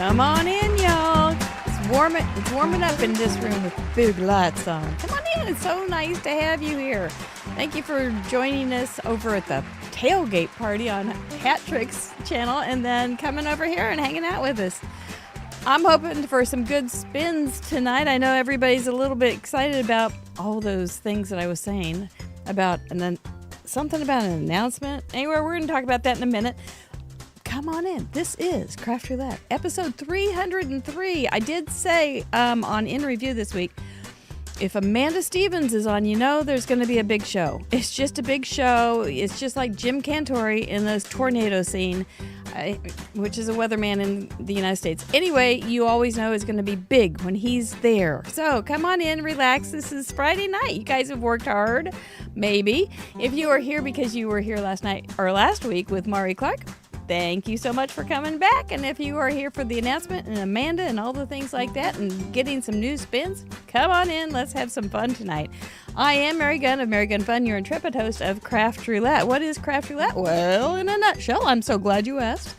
Come on in, y'all. It's warming up in this room with big lights on. Come on in. It's so nice to have you here. Thank you for joining us over at the tailgate party on Hat Trick's channel and then coming over here and hanging out with us. I'm hoping for some good spins tonight. I know everybody's a little bit excited about all those things that I was saying about, and then something about an announcement. Anyway, we're going to talk about that in a minute. Come on in. This is Craft Roulette, episode 303. I did say on In Review this week, if Amanda Stevens is on, you know there's going to be a big show. It's just a big show. It's just like Jim Cantori in this tornado scene, which is a weatherman in the United States. Anyway, you always know it's going to be big when he's there. So come on in, relax. This is Friday night. You guys have worked hard, maybe. If you are here because you were here last night or last week with Mari Clark, thank you so much for coming back. And if you are here for the announcement and Amanda and all the things like that and getting some new spins, come on in. Let's have some fun tonight. I am Mary Gunn of Mary Gunn Fun, your intrepid host of Craft Roulette. What is Craft Roulette? Well, in a nutshell, I'm so glad you asked.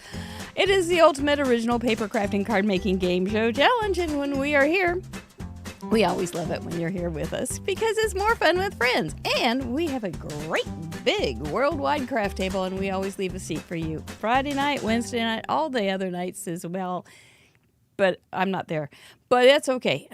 It is the ultimate original paper crafting card making game show challenge. And when we are here, we always love it when you're here with us because it's more fun with friends. And we have a great big worldwide craft table and we always leave a seat for you. Friday night, Wednesday night, all the other nights as well. But I'm not there. But that's okay.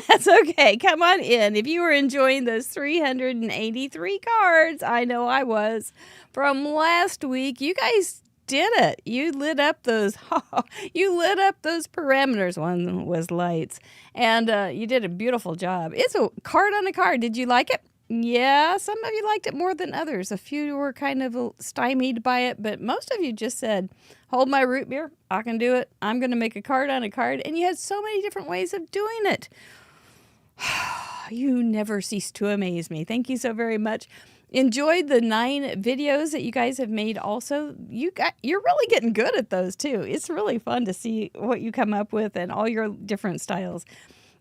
That's okay. Come on in. If you were enjoying those 383 cards, I know I was, from last week, you guys did it. You lit up those parameters. One was lights. And you did a beautiful job. It's a card on a card. Did you like it? Yeah, some of you liked it more than others. A few were kind of stymied by it, but most of you just said, hold my root beer. I can do it. I'm going to make a card on a card. And you had so many different ways of doing it. You never cease to amaze me. Thank you so very much. Enjoyed the 9 videos that you guys have made also. You're really getting good at those too. It's really fun to see what you come up with and all your different styles.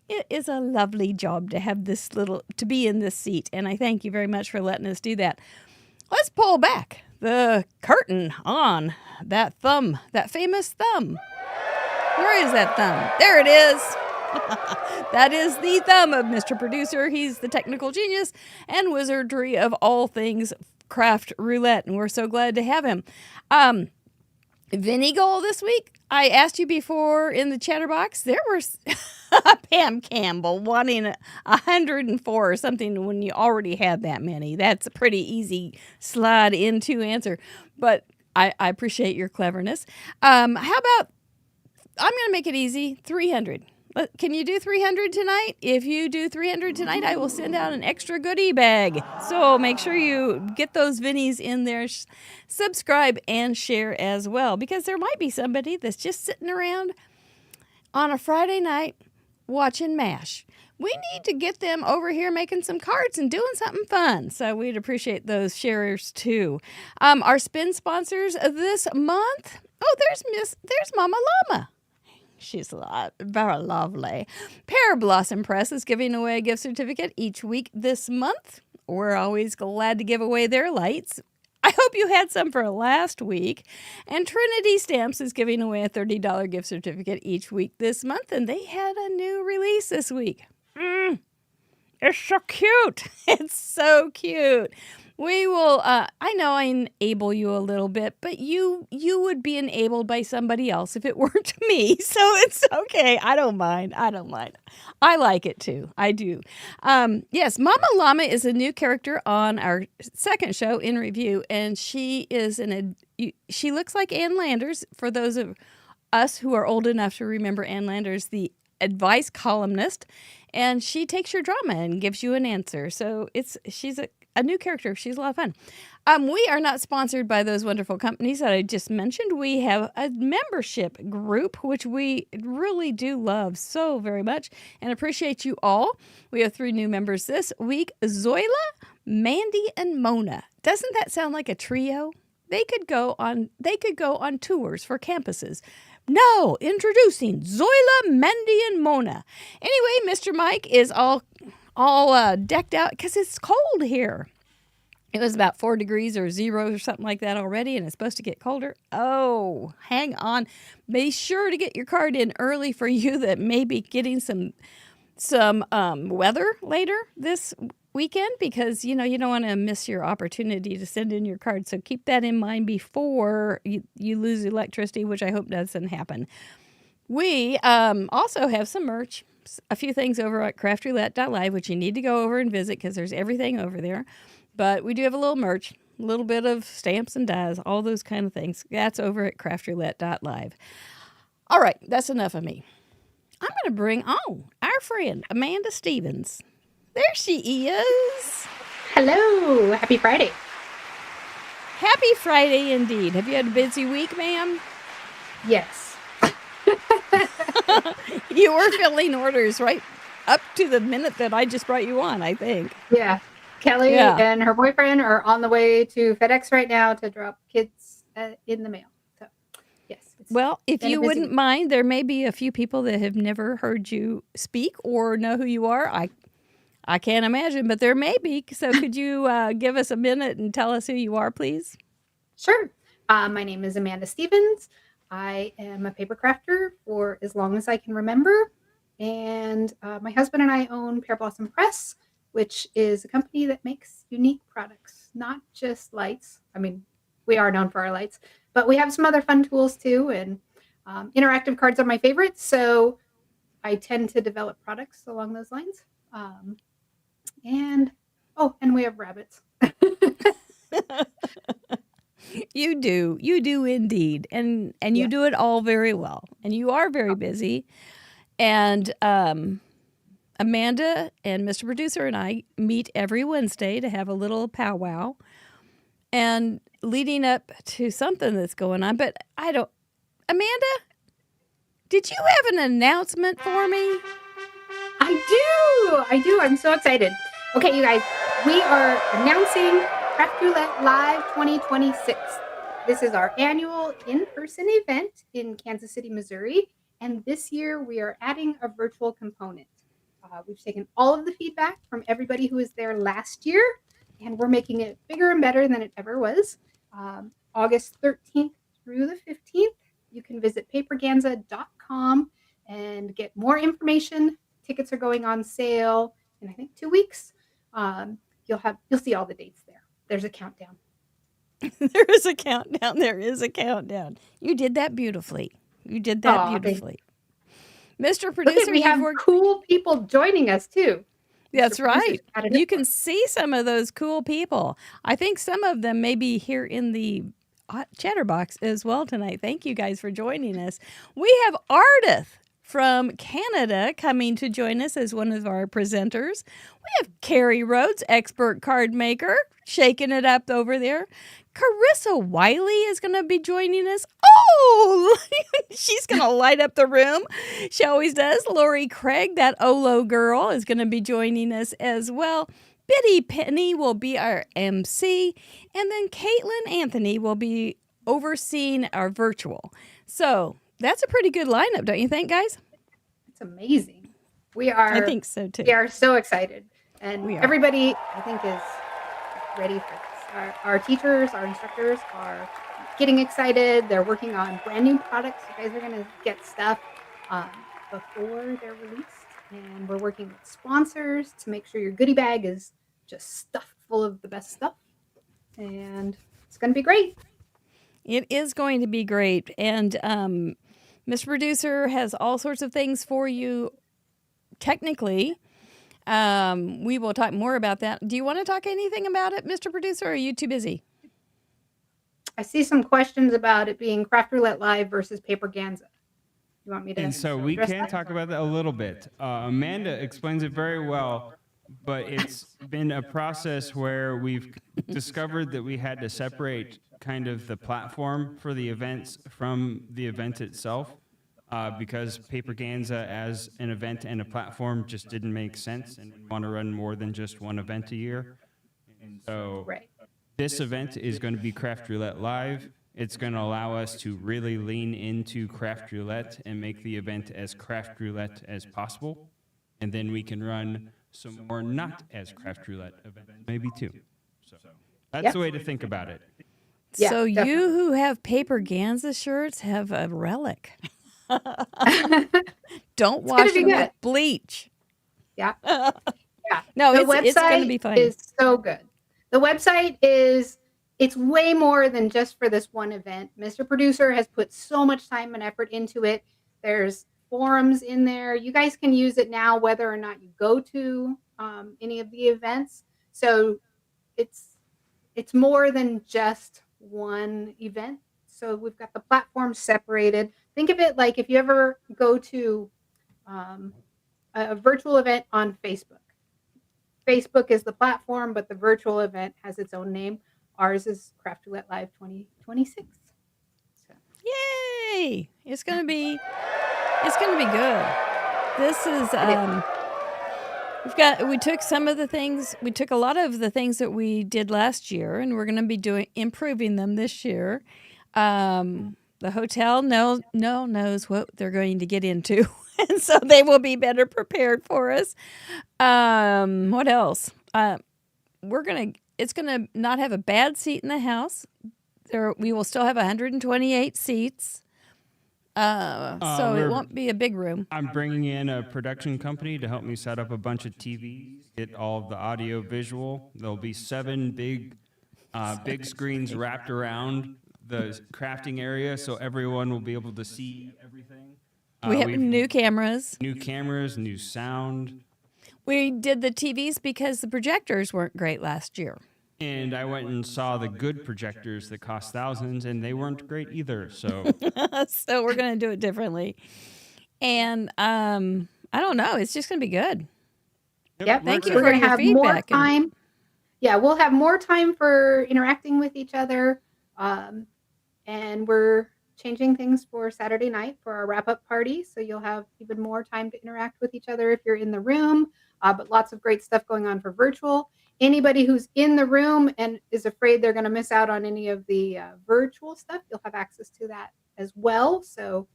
It is a lovely job to have to be in this seat, and I thank you very much for letting us do that. Let's pull back the curtain on that thumb, that famous thumb. Where is that thumb? There it is. That is the thumb of Mr. Producer. He's the technical genius and wizardry of all things Craft Roulette, and we're so glad to have him. Vinny goal this week. I asked you before in the chatterbox, there was Pam Campbell wanting 104 or something when you already had that many. That's a pretty easy slide into answer, but I appreciate your cleverness. How about, I'm going to make it easy, 300. Can you do 300 tonight? If you do 300 tonight, I will send out an extra goodie bag. So make sure you get those Vinnies in there. Subscribe and share as well, because there might be somebody that's just sitting around on a Friday night watching MASH. We need to get them over here making some cards and doing something fun. So we'd appreciate those sharers too. Our spin sponsors this month. Oh, there's Mama Llama. She's very lovely. Pear Blossom Press is giving away a gift certificate each week this month. We're always glad to give away their lights. I hope you had some for last week. And Trinity Stamps is giving away a $30 gift certificate each week this month. And they had a new release this week. It's so cute. It's so cute. We will, I know I enable you a little bit, but you would be enabled by somebody else if it weren't me. So it's okay. I don't mind. I like it too. I do. Yes, Mama Llama is a new character on our second show, In Review, and she looks like Ann Landers, for those of us who are old enough to remember Ann Landers, the advice columnist, and she takes your drama and gives you an answer. So she's a new character. She's a lot of fun. We are not sponsored by those wonderful companies that I just mentioned. We have a membership group, which we really do love so very much and appreciate you all. We have 3 new members this week: Zoila, Mandy, and Mona. Doesn't that sound like a trio? They could go on tours for campuses. No, introducing Zoila, Mandy, and Mona. Anyway, Mr. Mike is all decked out because it's cold here. It was about 4 degrees or 0 or something like that already, and it's supposed to get colder. Oh, hang on. Be sure to get your card in early for you that may be getting some weather later this weekend, because you don't want to miss your opportunity to send in your card. So keep that in mind before you lose electricity, which I hope doesn't happen. We also have some merch, a few things over at craftroulette.live, which you need to go over and visit because there's everything over there. But we do have a little merch, a little bit of stamps and dies, all those kind of things. That's over at craftroulette.live. All right, that's enough of me. I'm going to bring on our friend, Amanda Stevens. There she is. Hello. Happy Friday. Happy Friday indeed. Have you had a busy week, ma'am? Yes. You were filling orders right up to the minute that I just brought you on, I think. Yeah. Kelly and her boyfriend are on the way to FedEx right now to drop kids in the mail. So, yes. Well, if you wouldn't mind, there may be a few people that have never heard you speak or know who you are. I can't imagine, but there may be. So could you give us a minute and tell us who you are, please? Sure. My name is Amanda Stevens. I am a paper crafter for as long as I can remember. And my husband and I own Pear Blossom Press, which is a company that makes unique products, not just lights. I mean, we are known for our lights, but we have some other fun tools too. And interactive cards are my favorites. So I tend to develop products along those lines. And we have rabbits. You do indeed. And you do it all very well. And you are very busy. And Amanda and Mr. Producer and I meet every Wednesday to have a little powwow and leading up to something that's going on. But Amanda, did you have an announcement for me? I do. I'm so excited. Okay, you guys, we are announcing Craft Roulette Live 2026. This is our annual in-person event in Kansas City, Missouri. And this year we are adding a virtual component. We've taken all of the feedback from everybody who was there last year, and we're making it bigger and better than it ever was. August 13th through the 15th, you can visit paperganza.com and get more information. Tickets are going on sale in, I think, 2 weeks. You'll see all the dates there. There's a countdown. There is a countdown. There is a countdown. You did that beautifully. Beautifully. Mr. Producer, we have cool people joining us too. That's right. You can see some of those cool people. I think some of them may be here in the chatterbox as well tonight. Thank you guys for joining us. We have Ardith from Canada coming to join us as one of our presenters. We have Carrie Rhodes, expert card maker, shaking it up over there. Carissa Wiley is going to be joining us. Oh, she's going to light up the room. She always does. Lori Craig, that Olo girl, is going to be joining us as well. Biddy Penny will be our MC. And then Caitlin Anthony will be overseeing our virtual. So that's a pretty good lineup, don't you think, guys? It's amazing. I think so, too. We are so excited. And everybody, I think, is ready for this. Our teachers, our instructors are getting excited. They're working on brand new products. You guys are going to get stuff before they're released. And we're working with sponsors to make sure your goodie bag is just stuffed full of the best stuff. And it's going to be great. It is going to be great. And Mr. Producer has all sorts of things for you technically. We will talk more about that. Do you want to talk anything about it, Mr. Producer, or are you too busy? I see some questions about it being Craft Roulette Live versus Paper Ganza. You want me to? And so we can talk about that a little bit. Amanda explains it very well, but it's been a process where we've discovered that we had to separate kind of the platform for the events from the event itself. Because Paper Ganza as an event and a platform just didn't make sense, and we want to run more than just one event a year. And so this event is going to be Craft Roulette Live. It's going to allow us to really lean into Craft Roulette and make the event as Craft Roulette as possible. And then we can run some more not as Craft Roulette events, maybe too. So. That's the way to think about it. Yeah, So definitely. you who have paper Ganza shirts have a relic. Don't It's gonna wash be them good. with bleach. Yeah. Yeah. No, The it's going to website be fun. is so good. The website is, it's way more than just for this one event. Mr. Producer has put so much time and effort into it. There's forums in there. You guys can use it now whether or not you go to any of the events. So it's more than just one event. So we've got the platform separated. Think of it like if you ever go to a virtual event on Facebook. Facebook is the platform, but the virtual event has its own name. Ours is Craft Roulette Live 2026. So, Yay! It's going to be good. This is we took some of the things, we took a lot of the things that we did last year, and we're going to be improving them this year. The hotel knows what they're going to get into, and so they will be better prepared for us. What else? It's gonna not have a bad seat in the house. We will still have 128 seats. So it won't be a big room. I'm bringing in a production company to help me set up a bunch of TVs, get all of the audio visual. There'll be 7 big screens wrapped around the crafting area, so everyone will be able to see everything. We have new cameras. New sound. We did the TVs because the projectors weren't great last year. And I went and saw the good projectors that cost thousands, and they weren't great either. So, So we're going to do it differently. And I don't know. It's just going to be good. Yep. Thank you We're for going to your have more feedback. time. Yeah, we'll have more time for interacting with each other. And we're changing things for Saturday night for our wrap-up party. So you'll have even more time to interact with each other if you're in the room. But lots of great stuff going on for virtual. Anybody who's in the room and is afraid they're going to miss out on any of the virtual stuff, you'll have access to that as well. So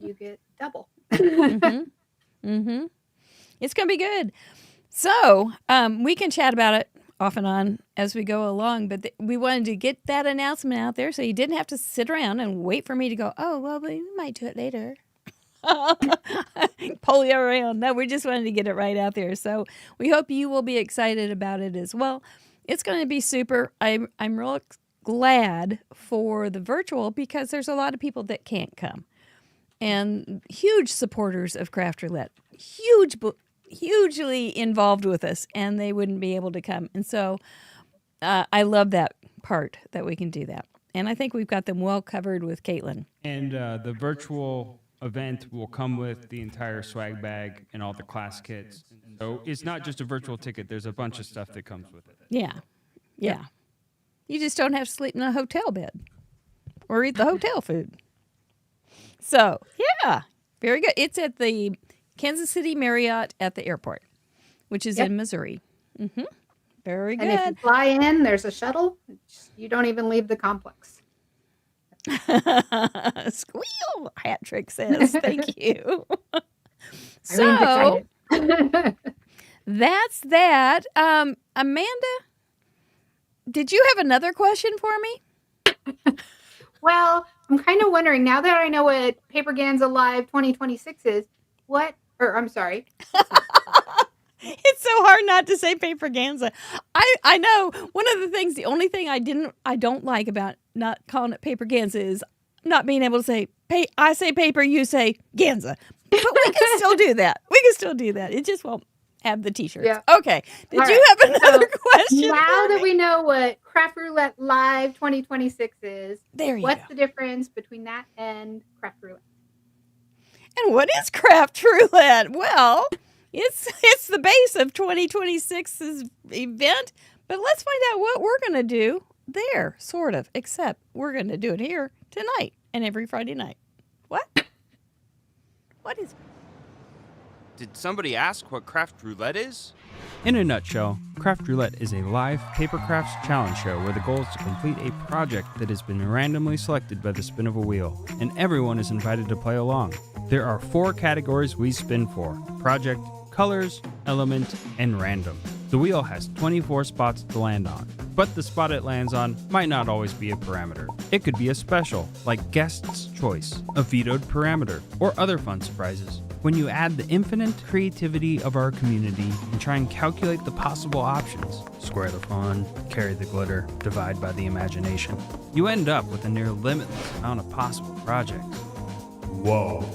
you get double. Mm-hmm. Mm-hmm. It's going to be good. So we can chat about it off and on as we go along, but we wanted to get that announcement out there so you didn't have to sit around and wait for me to go, oh, well, we might do it later. Pull you around. No, we just wanted to get it right out there. So we hope you will be excited about it as well. It's going to be super. I'm real glad for the virtual because there's a lot of people that can't come. And huge supporters of Craft Roulette. Hugely involved with us, and they wouldn't be able to come. And so I love that part that we can do that. And I think we've got them well covered with Caitlin. And the virtual event will come with the entire swag bag and all the class kits. So it's not just a virtual ticket. There's a bunch of stuff that comes with it. Yeah. You just don't have to sleep in a hotel bed or eat the hotel food. So, yeah, very good. It's at the Kansas City Marriott at the airport, which is in Missouri. Mm-hmm. Very good. And if you fly in, there's a shuttle. You don't even leave the complex. Squeal, Hat Trick says. Thank you. So that's that. Amanda, did you have another question for me? Well, I'm kind of wondering, now that I know what Paper Ganza Live 2026 is, I'm sorry. It's so hard not to say Paper Ganza. I know one of the things, the only thing I don't like about not calling it Paper Ganza is not being able to say, I say paper, you say Ganza. But we can still do that. It just won't have the t-shirts. Yeah. Okay. Did you have another question? Now that we know what Craft Roulette Live 2026 is, what's the difference between that and Craft Roulette? And what is Craft Roulette? Well, it's the base of 2026's event, but let's find out what we're going to do there, sort of, except we're going to do it here tonight and every Friday night. What? What is... Did somebody ask what Craft Roulette is? In a nutshell, Craft Roulette is a live paper crafts challenge show where the goal is to complete a project that has been randomly selected by the spin of a wheel, and everyone is invited to play along. There are 4 categories we spin for: project, colors, element, and random. The wheel has 24 spots to land on. but the spot it lands on might not always be a parameter. It could be a special, like Guest's Choice, a vetoed parameter, or other fun surprises. When you add the infinite creativity of our community and try and calculate the possible options, square the fun, carry the glitter, divide by the imagination, you end up with a near limitless amount of possible projects. Whoa.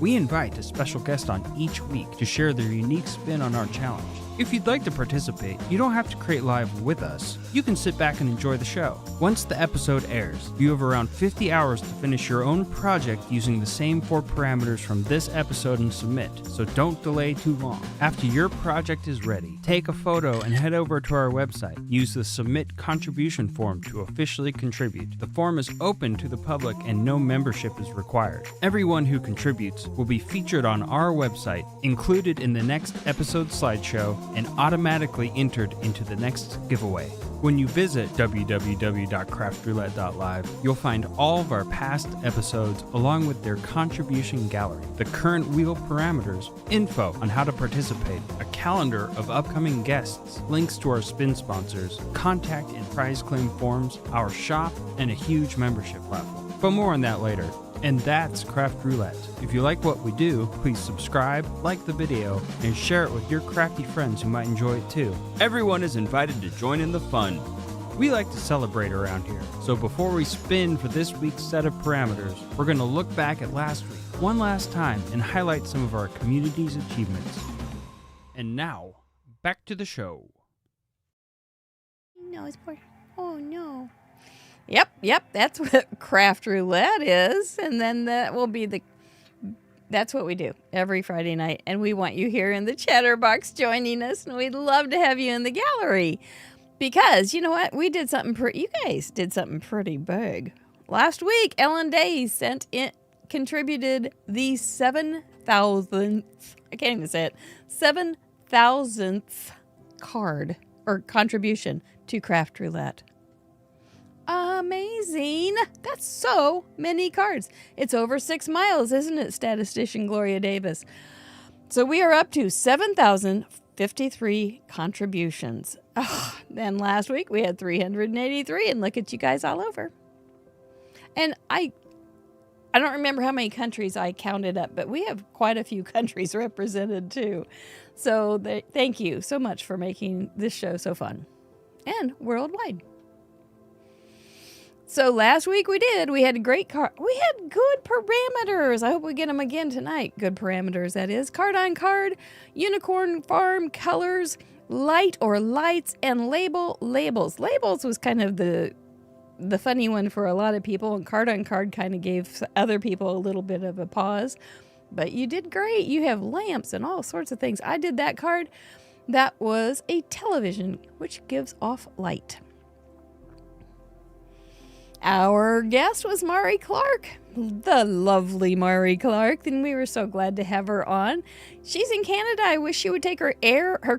We invite a special guest on each week to share their unique spin on our challenge. If you'd like to participate, you don't have to create live with us. You can sit back and enjoy the show. Once the episode airs, you have around 50 hours to finish your own project using the same 4 parameters from this episode and submit, so don't delay too long. After your project is ready, take a photo and head over to our website. Use the Submit Contribution form to officially contribute. The form is open to the public and no membership is required. Everyone who contributes will be featured on our website, included in the next episode slideshow, and automatically entered into the next giveaway. When you visit www.craftroulette.live, you'll find all of our past episodes along with their contribution gallery, the current wheel parameters, info on how to participate, a calendar of upcoming guests, links to our spin sponsors, contact and prize claim forms, our shop, and a huge membership platform. But more on that later. And that's Craft Roulette. If you like what we do, please subscribe, like the video, and share it with your crafty friends who might enjoy it too. Everyone is invited to join in the fun. We like to celebrate around here, so before we spin for this week's set of parameters, we're going to look back at last week one last time and highlight some of our community's achievements. And now, back to the show. No, it's poor. Oh, no. Yep, that's what Craft Roulette is. And then that's what we do every Friday night. And we want you here in the Chatterbox joining us. And we'd love to have you in the gallery. Because, you know what? You guys did something pretty big. Last week, Ellen Day contributed the 7,000th, I can't even say it, 7,000th card or contribution to Craft Roulette. Amazing. That's so many cards. It's over 6 miles, isn't it, statistician Gloria Davis? So we are up to 7,053 contributions. Then last week we had 383, and look at you guys all over. And I don't remember how many countries I counted up, but we have quite a few countries represented too. So thank you so much for making this show so fun and worldwide. So last week we had a great card. We had good parameters. I hope we get them again tonight. Good parameters, that is. Card on card, unicorn farm, colors, light or lights, and labels. Labels was kind of the funny one for a lot of people, and card on card kind of gave other people a little bit of a pause. But you did great. You have lamps and all sorts of things. I did that card. That was a television, which gives off light. Our guest was Mari Clark, the lovely Mari Clark, and we were so glad to have her on. She's in Canada. I wish she would take her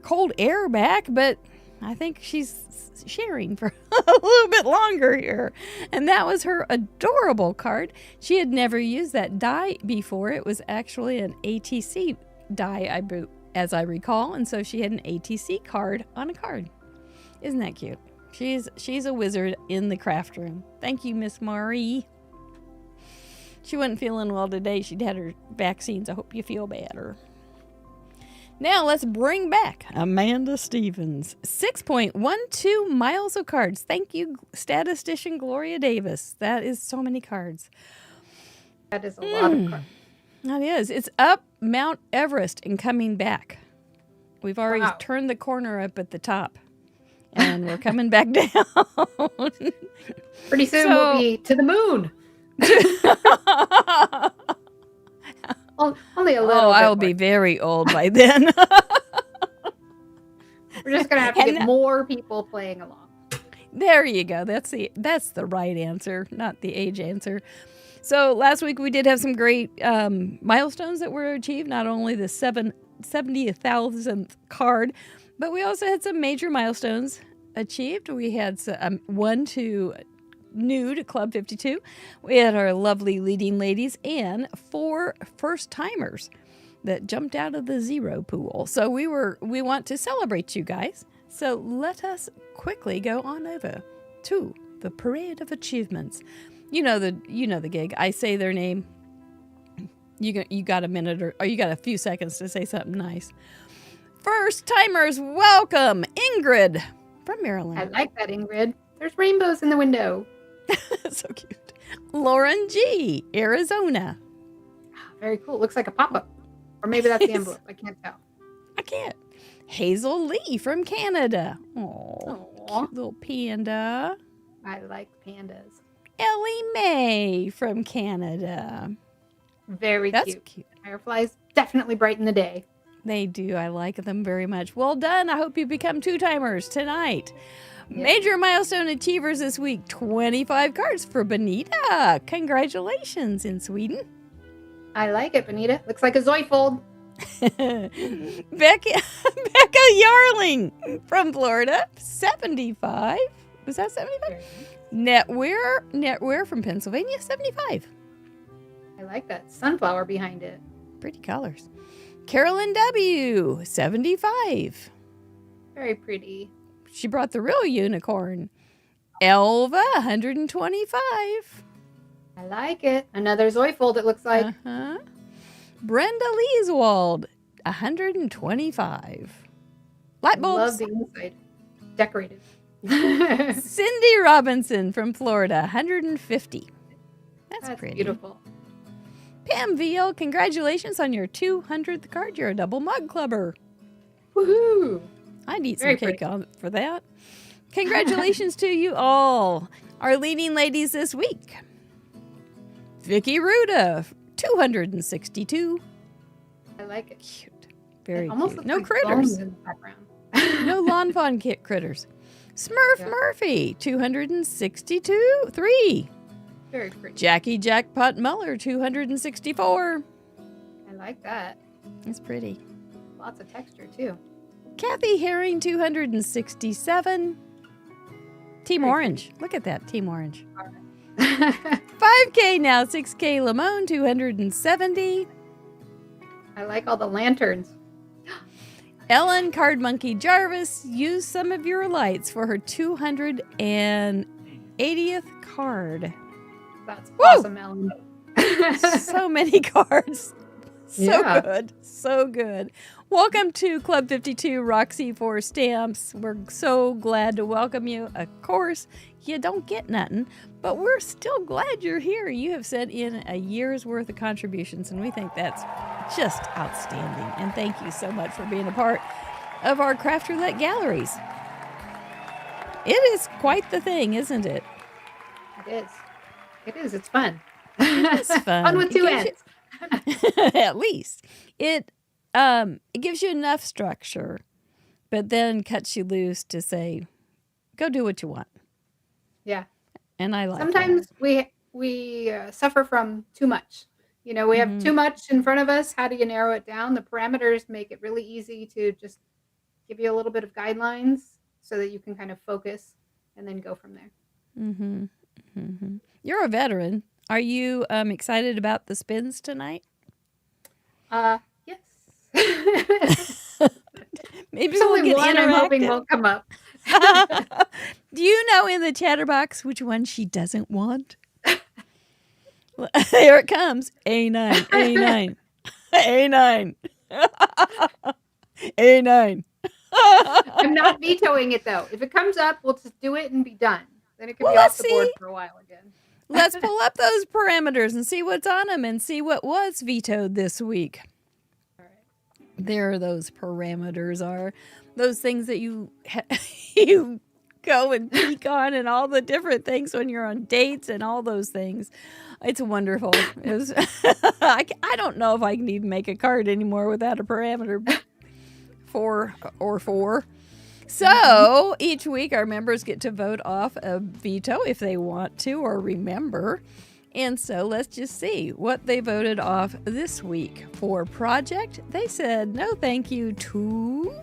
cold air back, but I think she's sharing for a little bit longer here. And that was her adorable card. She had never used that die before. It was actually an ATC die, as I recall, and so she had an ATC card on a card. Isn't that cute? She's a wizard in the craft room. Thank you, Miss Mari. She wasn't feeling well today. She'd had her vaccines. I hope you feel better. Now let's bring back Amanda Stevens. 6.12 miles of cards. Thank you, statistician Gloria Davis. That is so many cards. That is a lot of cards. That is. It's up Mount Everest and coming back. We've already turned the corner up at the top. And we're coming back down. Pretty soon we'll be to the moon. Only a little. I'll be very old by then. We're just going to have to get more people playing along. There you go. That's the right answer, not the age answer. So last week we did have some great milestones that were achieved. Not only the 70,000th card, but we also had some major milestones achieved. We had one to new to Club 52. We had our lovely leading ladies and 4 first-timers that jumped out of the zero pool. So we want to celebrate you guys So let us quickly go on over to the Parade of Achievements. You know the gig. I say their name. You got a minute or you got a few seconds to say something nice. First timers, welcome Ingrid from Maryland. I like that, Ingrid. There's rainbows in the window. So cute. Lauren G, Arizona. Very cool. Looks like a pop-up. Or maybe that's the envelope. I can't tell. I can't. Hazel Lee from Canada. Aw. Cute little panda. I like pandas. Ellie Mae from Canada. Very That's cute. cute. Fireflies definitely brighten the day. They do. I like them very much. Well done. I hope you become 2-timers tonight. Yeah. Major milestone achievers this week. 25 cards for Benita. Congratulations in Sweden. I like it, Benita. Looks like a Zoifold. Becca Yarling from Florida. 75. Was that 75? Netwear from Pennsylvania. 75. I like that sunflower behind it. Pretty colors. Carolyn W. 75. Very pretty. She brought the real unicorn. Elva, 125. I like it. Another Zoifold, it looks like. Uh-huh. Brenda Leeswald, 125. Light bulbs. Love the inside. Decorated. Cindy Robinson from Florida, 150. That's pretty. Beautiful. Pam Veal, congratulations on your 200th card. You're a double mug clubber. Woohoo! I'd eat some Very cake pretty. for that. Congratulations to you all. Our leading ladies this week. Vicky Ruda, 262. I like it. Cute. Very It almost cute. looks No like critters. bones in the background. No lawn fawn critters. Smurf Yeah. Murphy, 262. 3. Very pretty. Jackie Jackpot Muller, 264. I like that. That's pretty. Lots of texture, too. Kathy Herring, 267. Team Very Orange. Look at that, Team Orange. All right. 5K now, 6K Lamone, 270. I like all the lanterns. Ellen Card Monkey Jarvis used some of your lights for her 280th card. That's Woo! awesome, Ellen. So many cards. So Yeah. good. So good. Welcome to Club 52, Roxy for Stamps. We're so glad to welcome you. Of course, you don't get nothing, but we're still glad you're here. You have sent in a year's worth of contributions, and we think that's just outstanding. And thank you so much for being a part of our Craft Roulette galleries. It is quite the thing, isn't it? It is. It is. It's fun. It's fun. Fun with It two gives ends. At least it gives you enough structure, but then cuts you loose to say, go do what you want. Yeah. And I like Sometimes we suffer from too much. You know, we have too much in front of us. How do you narrow it down? The parameters make it really easy to just give you a little bit of guidelines so that you can kind of focus and then go from there. Mm-hmm. Mm-hmm. You're a veteran. Are you excited about the spins tonight? Yes. Maybe There's we'll only get one I'm hoping interactive. won't come up. Do you know in the chatterbox which one she doesn't want? Here it comes. A9, A9, A9, A9. I'm not vetoing it though. If it comes up, we'll just do it and be done. Then it can Well, be off let's the board see. for a while again. Let's pull up those parameters and see what's on them and see what was vetoed this week. All right. There those parameters are. Those things that you you go and peek on and all the different things when you're on dates and all those things. It's wonderful. I don't know if I can even make a card anymore without a parameter 4 or 4. So each week our members get to vote off a veto if they want to or remember. And so let's just see what they voted off this week. For project, they said no thank you to.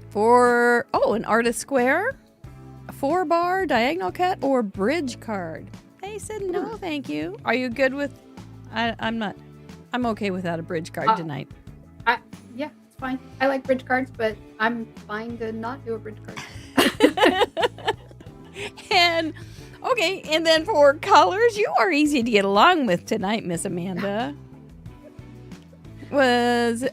For, an artist square, a 4-bar, diagonal cut, or bridge card. They said no thank you. Are you good with, I'm okay without a bridge card tonight. Yeah, it's fine. I like bridge cards, but I'm fine to not do a bridge card. And okay, and then for colors, you are easy to get along with tonight, Miss Amanda. Was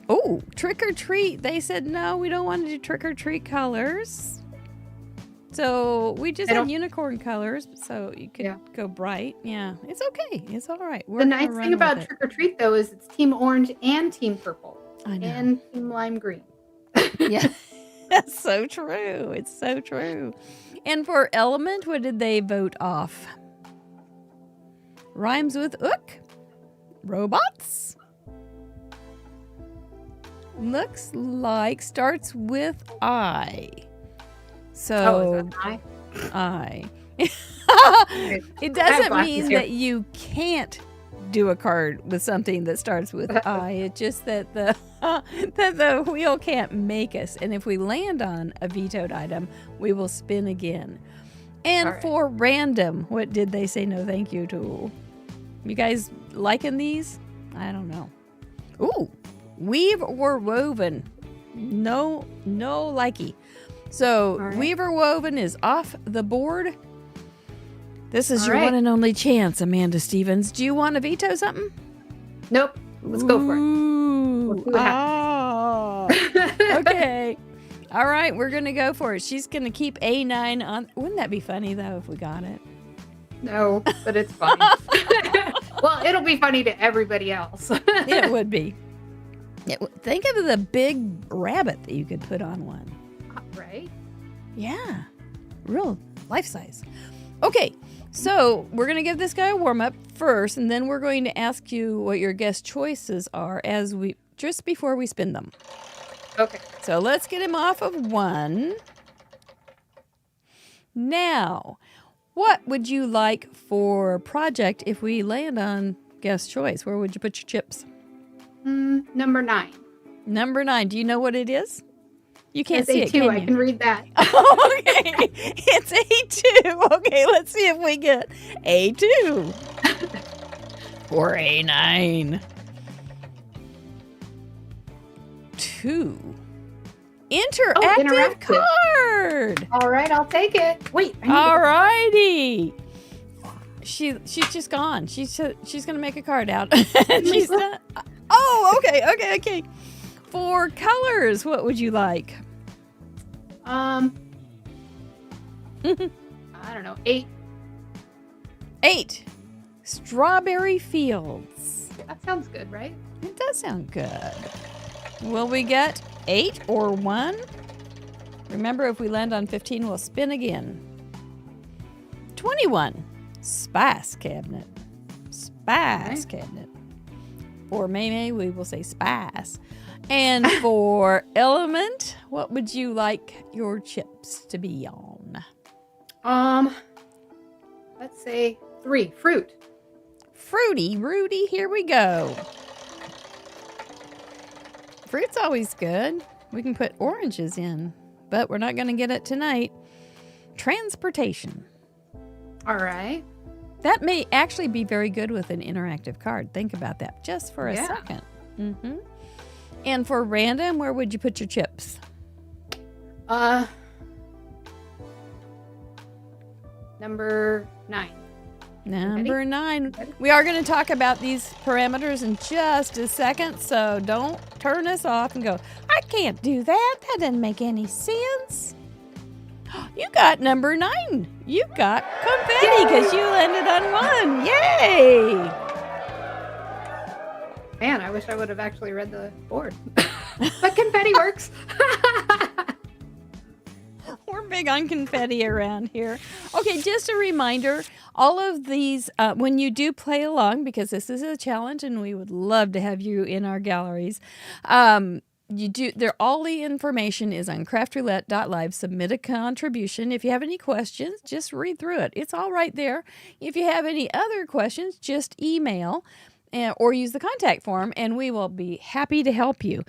trick or treat? They said no, we don't want to do trick or treat colors. So we just had unicorn colors, so you could go bright. Yeah, it's okay. It's all right. The nice thing about trick or treat though is it's team orange and team purple. I know. And team lime green. Yeah, that's so true. It's so true. And for element, what did they vote off? Rhymes with ook. Robots. Looks like starts with I. So is that I. It doesn't mean that you can't do a card with something that starts with I. It's just that the wheel can't make us. And if we land on a vetoed item, we will spin again. And for random, what did they say no thank you to? You guys liking these? I don't know. Ooh, weave or woven. No likey. So weave or woven is off the board. This is your one and only chance, Amanda Stevens. Do you want to veto something? Nope. Let's go for it. We'll Okay. All right, we're going to go for it. She's going to keep A9 on. Wouldn't that be funny, though, if we got it? No, but it's funny. Well, it'll be funny to everybody else. It would be. Think of the big rabbit that you could put on one. Right? Yeah. Real life size. Okay, so we're going to give this guy a warm-up first, and then we're going to ask you what your guest choices are just before we spin them. Okay. So let's get him off of 1. Now, what would you like for project if we land on guest choice? Where would you put your chips? Number 9. Number 9. Do you know what it is? You can't see it, A2. can you? I can read that. Okay. It's A2. Okay, let's see if we get A2. Or A9. 2. Interactive card. All right, I'll take it. Wait. All righty. She's just gone. She's gonna make a card out. She's done. Oh, okay. For colors, what would you like? I don't know. 8. 8. Strawberry Fields. That sounds good, right? It does sound good. Will we get 8 or 1? Remember, if we land on 15, we'll spin again. 21. Spice Cabinet. Spice Cabinet. For May, we will say spice. And for element, what would you like your chips to be on? Let's say 3. Fruit. Fruity Rudy, here we go. Fruit's always good. We can put oranges in, but we're not going to get it tonight. Transportation. All right. That may actually be very good with an interactive card. Think about that just for a second. Mm-hmm. And for random, where would you put your chips? Number 9. Number 9. We are going to talk about these parameters in just a second, so don't turn us off and go, I can't do that. That doesn't make any sense. You got number 9. You got confetti because you landed on 1. Yay! Man, I wish I would have actually read the board. But confetti works. We're big on confetti around here. Okay, just a reminder, all of these, when you do play along, because this is a challenge and we would love to have you in our galleries, all the information is on craftroulette.live. Submit a contribution. If you have any questions, just read through it. It's all right there. If you have any other questions, just email or use the contact form, and we will be happy to help you.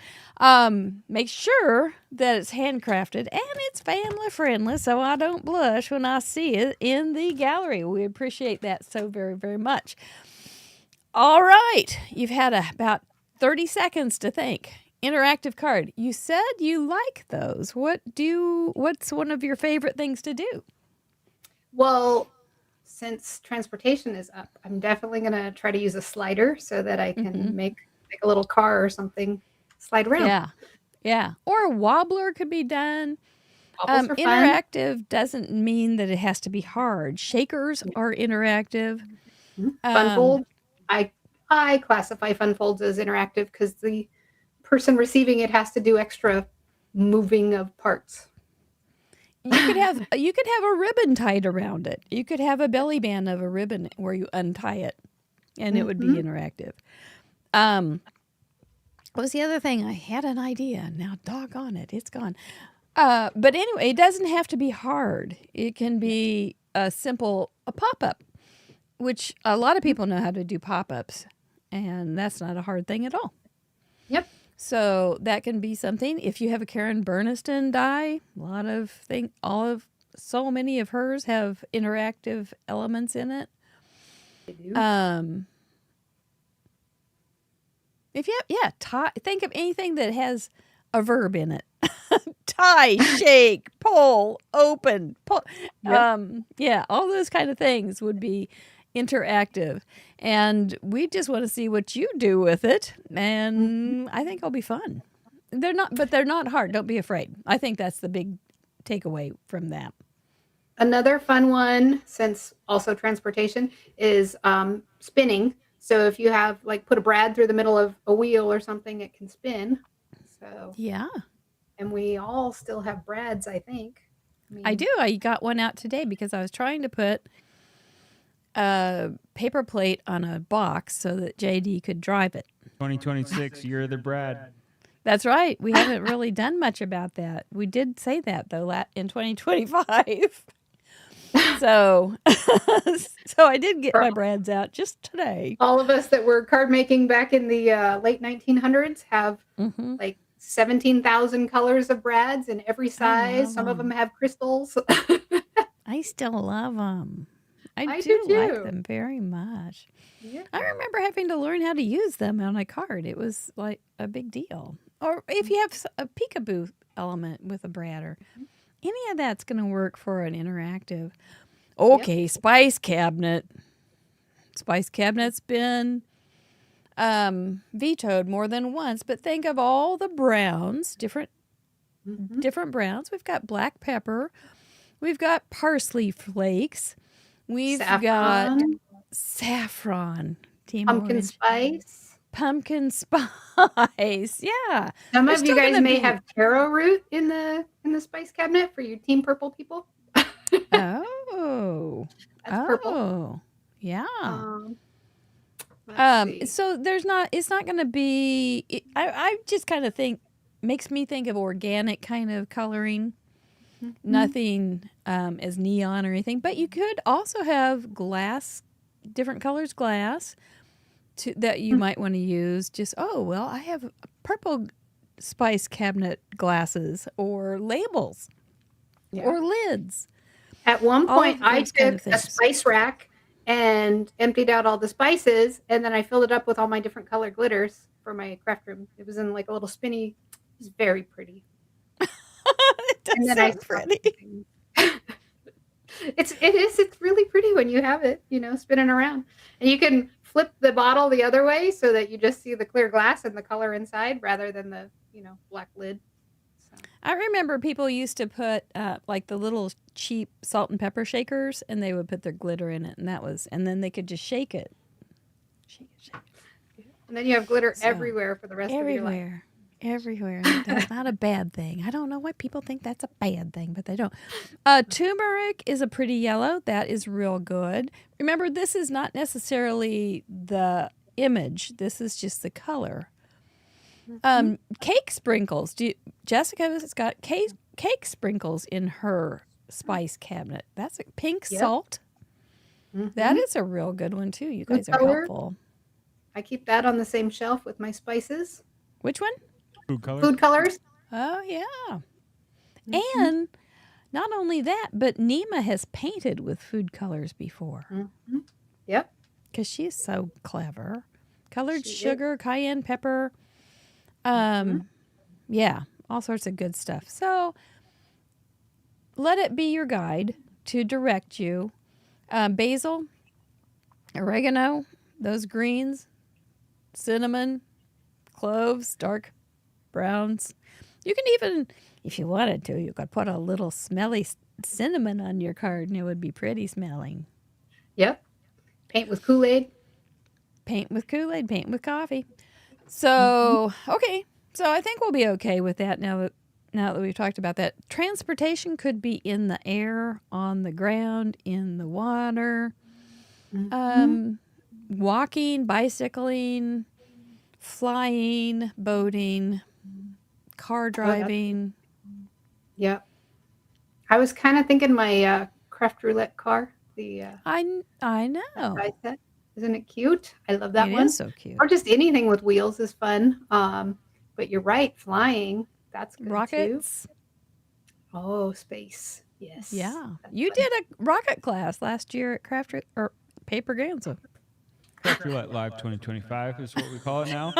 Make sure that it's handcrafted and it's family friendly, so I don't blush when I see it in the gallery. We appreciate that so very, very much. All right, you've had about 30 seconds to think. interactive card. You said you like those. What's one of your favorite things to do? Well, since transportation is up, I'm definitely going to try to use a slider so that I can make a little car or something slide around. Yeah. Yeah. Or a wobbler could be done. Bobbles are fun. Interactive doesn't mean that it has to be hard. Shakers are interactive. Fun fold. I classify fun folds as interactive because the person receiving it has to do extra moving of parts. You could have a ribbon tied around it. You could have a belly band of a ribbon where you untie it, and it would be interactive. What was the other thing? I had an idea. Now, doggone it, it's gone. But anyway, it doesn't have to be hard. It can be a pop-up, which a lot of people know how to do pop-ups, and that's not a hard thing at all. Yep. So that can be something. If you have a Karen Burniston die, so many of hers have interactive elements in it. They do. Think of anything that has a verb in it. Tie, shake, pull, open, pull. Yep. All those kind of things would be interactive. And we just want to see what you do with it. And I think it'll be fun. They're not hard. Don't be afraid. I think that's the big takeaway from that. Another fun one, since also transportation, is spinning. So if you have put a brad through the middle of a wheel or something, it can spin. So yeah. And we all still have brads, I think. I do. I got one out today because I was trying to put a paper plate on a box so that JD could drive it. 2026, you're the Brad. That's right. We haven't really done much about that. We did say that, though, in 2025. So I did get my brads out just today. All of us that were card making back in the late 1900s have 17,000 colors of brads in every size. Some of them have crystals. I still love them. I do too. like them very much. Yeah. I remember having to learn how to use them on a card. It was like a big deal. Or if you have a peekaboo element with a brad or any of that's going to work for an interactive. Okay, yep. Spice cabinet. Spice cabinet's been vetoed more than once, but think of all the browns, different browns. We've got black pepper. We've got parsley flakes. We've got saffron. Pumpkin spice. Pumpkin spice. Yeah. Some of you guys may have taro root in the spice cabinet for you Team Purple people. Oh. That's purple. Yeah. So it's not going to be, I just kind of makes me think of organic kind of coloring. Nothing as neon or anything, but you could also have different colors glass that you might want to use. Just, I have purple spice cabinet glasses or labels or lids. At one point, I took a spice rack and emptied out all the spices, and then I filled it up with all my different color glitters for my craft room. It was in a little spinny. It was very pretty. And then pretty. It's really pretty when you have it, spinning around. And you can flip the bottle the other way so that you just see the clear glass and the color inside rather than the, black lid. So. I remember people used to put the little cheap salt and pepper shakers, and they would put their glitter in it, and then they could just shake it. Shake it. And then you have glitter everywhere for the rest of your life. Everywhere. That's not a bad thing. I don't know why people think that's a bad thing, but they don't. Turmeric is a pretty yellow. That is real good. Remember, this is not necessarily the image. This is just the color. Cake sprinkles. Jessica has got cake sprinkles in her spice cabinet. That's a pink salt. That is a real good one, too. You guys are helpful. I keep that on the same shelf with my spices. Which one? Food colors. Oh, yeah. And not only that, but Nima has painted with food colors before. Yep. Because she's so clever. Colored sugar, cayenne pepper, Yeah, all sorts of good stuff. So let it be your guide to direct you. Basil, oregano, those greens, cinnamon, cloves, dark browns. You can even, if you wanted to, you could put a little smelly cinnamon on your card and it would be pretty smelling. Yep. Paint with Kool-Aid. Paint with Kool-Aid, paint with coffee. So, okay. So I think we'll be okay with that now that we've talked about that. Transportation could be in the air, on the ground, in the water. Walking, bicycling, flying, boating, car driving. Yep. I was kind of thinking my craft roulette car. The I know. die set. Isn't it cute? I love that It one. is so cute. Or just anything with wheels is fun. But you're right, flying. That's good too. Rockets. Oh, space. Yes. Yeah. That's You fun. did a rocket class last year at or Paper Ganza. Craft Roulette Live 2025 is what we call it now.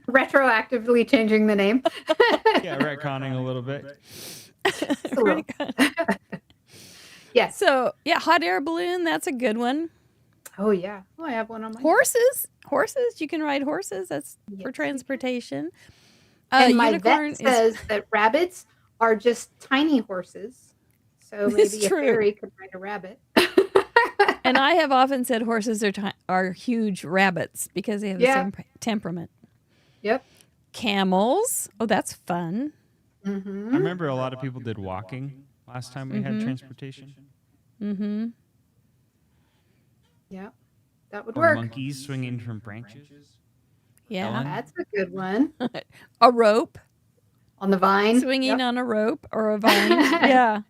Retroactively changing the name. Yeah, retconning a little bit. Just a little. Yes. So, yeah, hot air balloon, that's a good one. Oh, yeah. Oh, I have one on my Horses, you can ride horses. That's Yes, for you transportation. And my Unicorn vet says that rabbits are just tiny horses. So It's maybe a true. fairy could ride a rabbit. and I have often said horses are huge rabbits because they have the Yeah. same temperament. Yep. Camels, oh, that's fun. I Mm-hmm. remember a lot of people did walking last time we had transportation. Mm-hmm. Yeah. That would Or work. monkeys swinging from branches. Yeah, Ellen? That's a good one. a rope, On the vine. swinging Yep. on a rope or a vine. Yeah,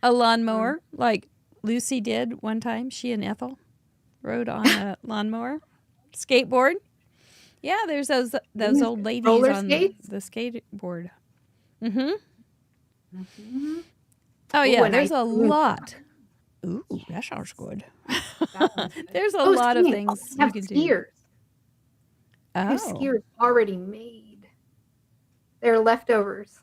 a lawnmower like Lucy did one time. She and Ethel rode on a lawnmower. Skateboard. Yeah, there's those old ladies Roller on skates? the skateboard. Mm-hmm. Mhm. Oh Ooh, yeah, and there's a ice cream. lot. Ooh, that sounds good. That one's good. There's a Oh, lot of skiing. things I you have can do. skiers. I have Oh, skiers already made. They're leftovers.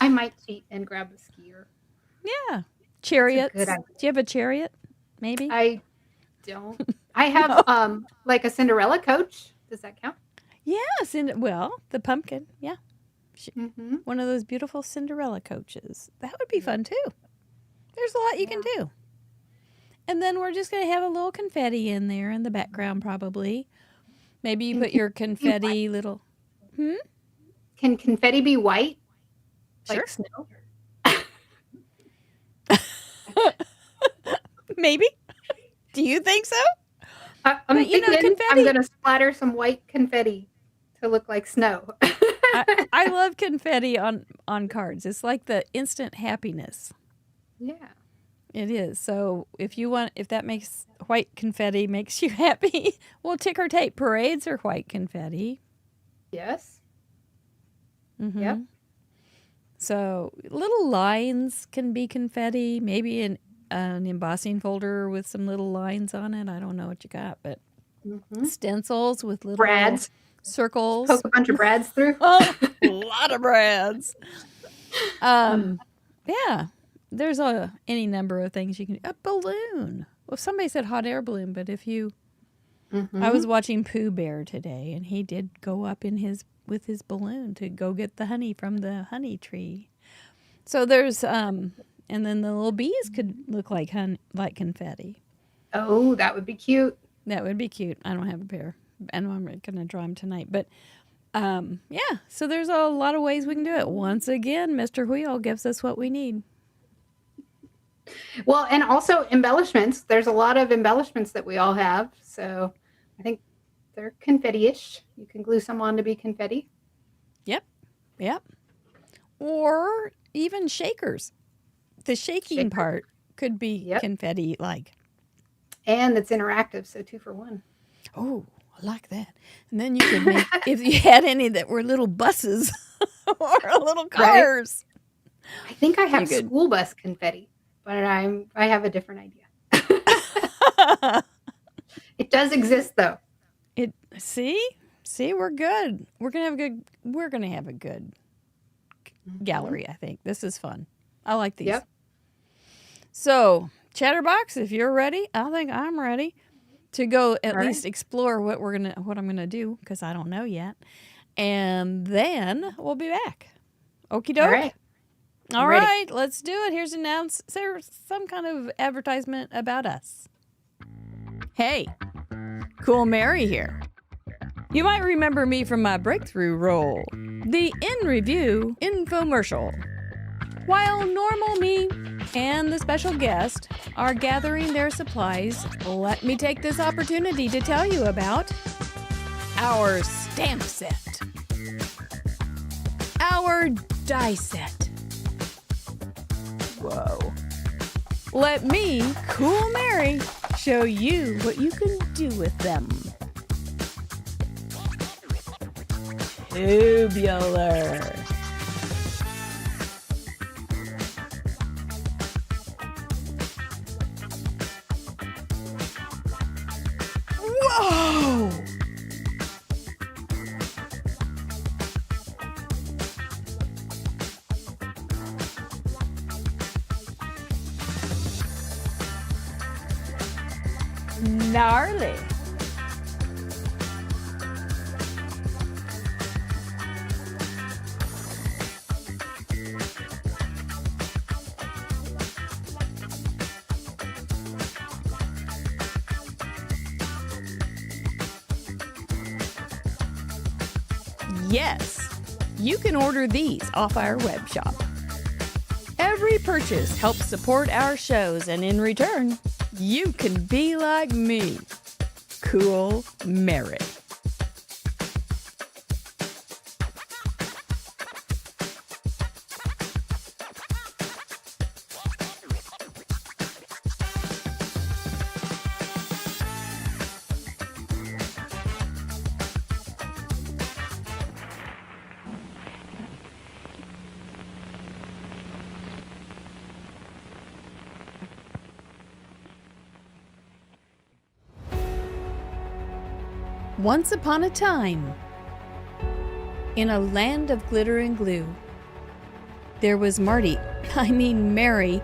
I might cheat and grab a skier. yeah. Chariots. Do idea. you have a chariot? Maybe. I don't. I have like a Cinderella coach. Does that count? Yes, and well, the pumpkin. Yeah, Mm-hmm. one of those beautiful Cinderella coaches. That would be fun too. There's a lot you can do. And then we're just going to have a little confetti in there in the background, probably. Maybe you put your confetti little. Can confetti be white? Sure. Like snow? Maybe. Do you think so? I'm But, you know, thinking I'm confetti- going to splatter some white confetti to look like snow. I love confetti on cards. It's like the instant happiness. Yeah. It is. So if that makes white confetti makes you happy, well, ticker tape parades are white confetti. Yes. Mm-hmm. Yep. So little lines can be confetti. Maybe an embossing folder with some little lines on it. I don't know what you got, but Mm-hmm. stencils with little Brads. circles. Poke a bunch of brads through. Oh, a lot of brads. Yeah. There's any number of things you can. A balloon. Well, somebody said hot air balloon, but if you, Mm-hmm. I was watching Pooh Bear today, and he did go up with his balloon to go get the honey from the honey tree. So there's and then the little bees could look like like confetti. Oh, that would be cute. That would be cute. I don't have a pair, and I'm going to draw them tonight. But yeah, so there's a lot of ways we can do it. Once again, Mr. Wheel gives us what we need. Well, and also embellishments. There's a lot of embellishments that we all have. So I think they're confetti-ish. You can glue some on to be confetti. Yep. Or even shakers. The shaking Shaker. part could be Yep. confetti like. And it's interactive, so 2 for 1. Oh, I like that. And then you could make, if you had any that were little buses or little cars. I think I have You could- school bus confetti, but I have a different idea. It does exist, though. See, we're good. We're gonna have a good gallery. I think this is fun. I like these. Yep. So, Chatterbox, if you're ready, I think I'm ready to go at least explore what I'm gonna do, because I don't know yet, and then we'll be back. Okie doke. All right. All right, let's do it. Here's some kind of advertisement about us. Hey, Cool Mary here. You might remember me from my breakthrough role, the In Review infomercial. While normal me and the special guest are gathering their supplies, let me take this opportunity to tell you about our stamp set, our die set. Whoa. Let me, Cool Mary, show you what you can do with them. Tubular. Whoa! Gnarly. Yes, you can order these off our web shop. Every purchase helps support our shows, and in return, you can be like me, Cool Mary. Once upon a time, in a land of glitter and glue, there was Mary,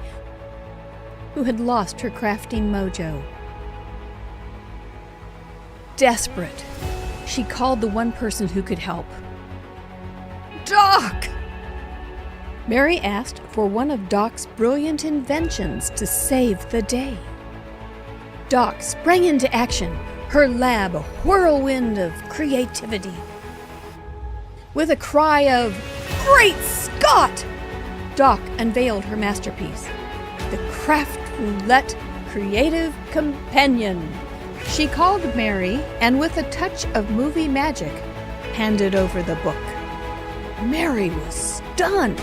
who had lost her crafting mojo. Desperate, she called the one person who could help. Doc! Mary asked for one of Doc's brilliant inventions to save the day. Doc sprang into action, her lab a whirlwind of creativity. With a cry of, "Great Scott!" Doc unveiled her masterpiece, the Craft Roulette Creative Companion. She called Mary, and with a touch of movie magic, handed over the book. Mary was stunned.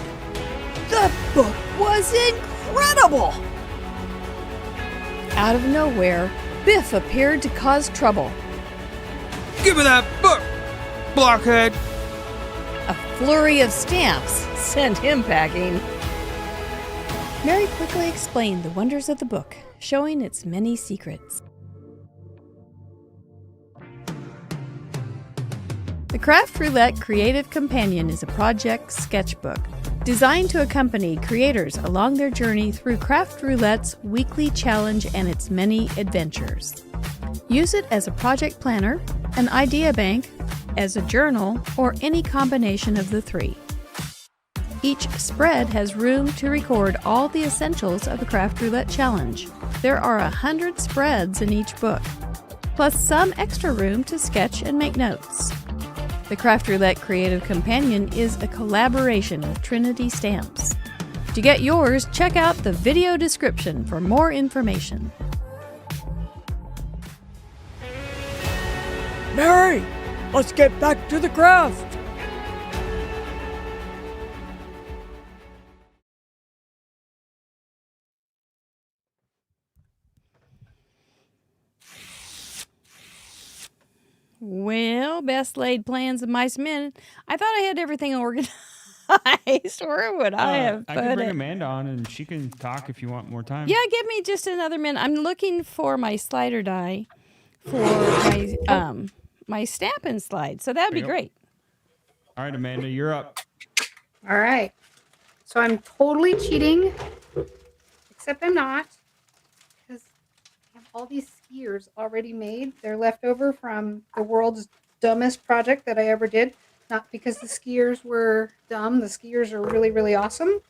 The book was incredible! Out of nowhere, Biff appeared to cause trouble. Give me that book, blockhead! A flurry of stamps sent him packing. Mary quickly explained the wonders of the book, showing its many secrets. The Craft Roulette Creative Companion is a project sketchbook designed to accompany creators along their journey through Craft Roulette's weekly challenge and its many adventures. Use it as a project planner, an idea bank, as a journal, or any combination of the three. Each spread has room to record all the essentials of the Craft Roulette Challenge. There are 100 spreads in each book, plus some extra room to sketch and make notes. The Craft Roulette Creative Companion is a collaboration with Trinity Stamps. To get yours, check out the video description for more information. Mary, let's get back to the craft. Well, best laid plans of mice and men. I thought I had everything organized. Where would I have I put can bring it? Amanda on, and she can talk if you want more time. Yeah, give me just another minute. I'm looking for my slider die for my stamp and slide. So that'd be Yep. great. All right, Amanda, you're up. All right. So I'm totally cheating, except I'm not, because I have all these skiers already made. They're left over from the world's dumbest project that I ever did. Not because the skiers were dumb. The skiers are really, really awesome.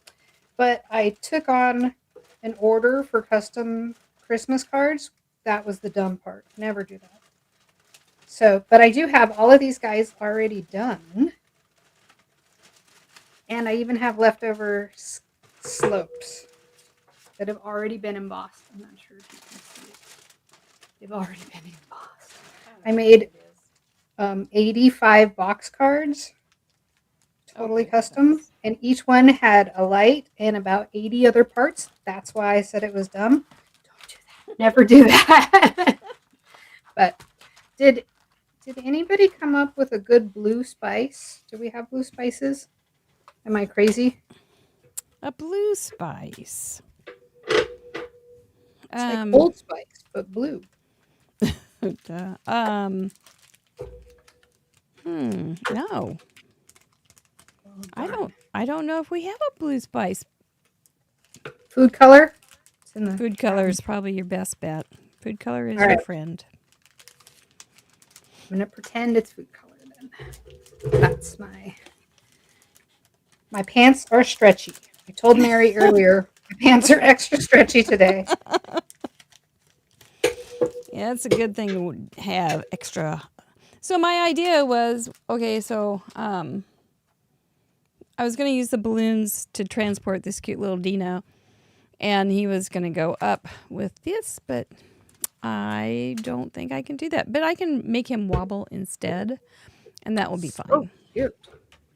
But I took on an order for custom Christmas cards. That was the dumb part. Never do that. So, but I do have all of these guys already done. And I even have leftover slopes that have already been embossed. I'm not sure if you can see it. They've already been embossed. I made 85 box cards, totally custom, and each one had a light and about 80 other parts. That's why I said it was dumb. Don't do that. Never do that. But did anybody come up with a good blue spice? Do we have blue spices? Am I crazy? A blue spice. It's like Old Spice, but blue. No. I don't know if we have a blue spice. Food color? It's in the Food color is probably your best bet. Food color is All your right. friend. I'm gonna pretend it's food color then. That's my pants are stretchy. I told Mary earlier my pants are extra stretchy today. Yeah, it's a good thing to have extra. So my idea was, okay, so I was going to use the balloons to transport this cute little Dino, and he was going to go up with this, but I don't think I can do that. But I can make him wobble instead, and that will be fine. Oh, cute.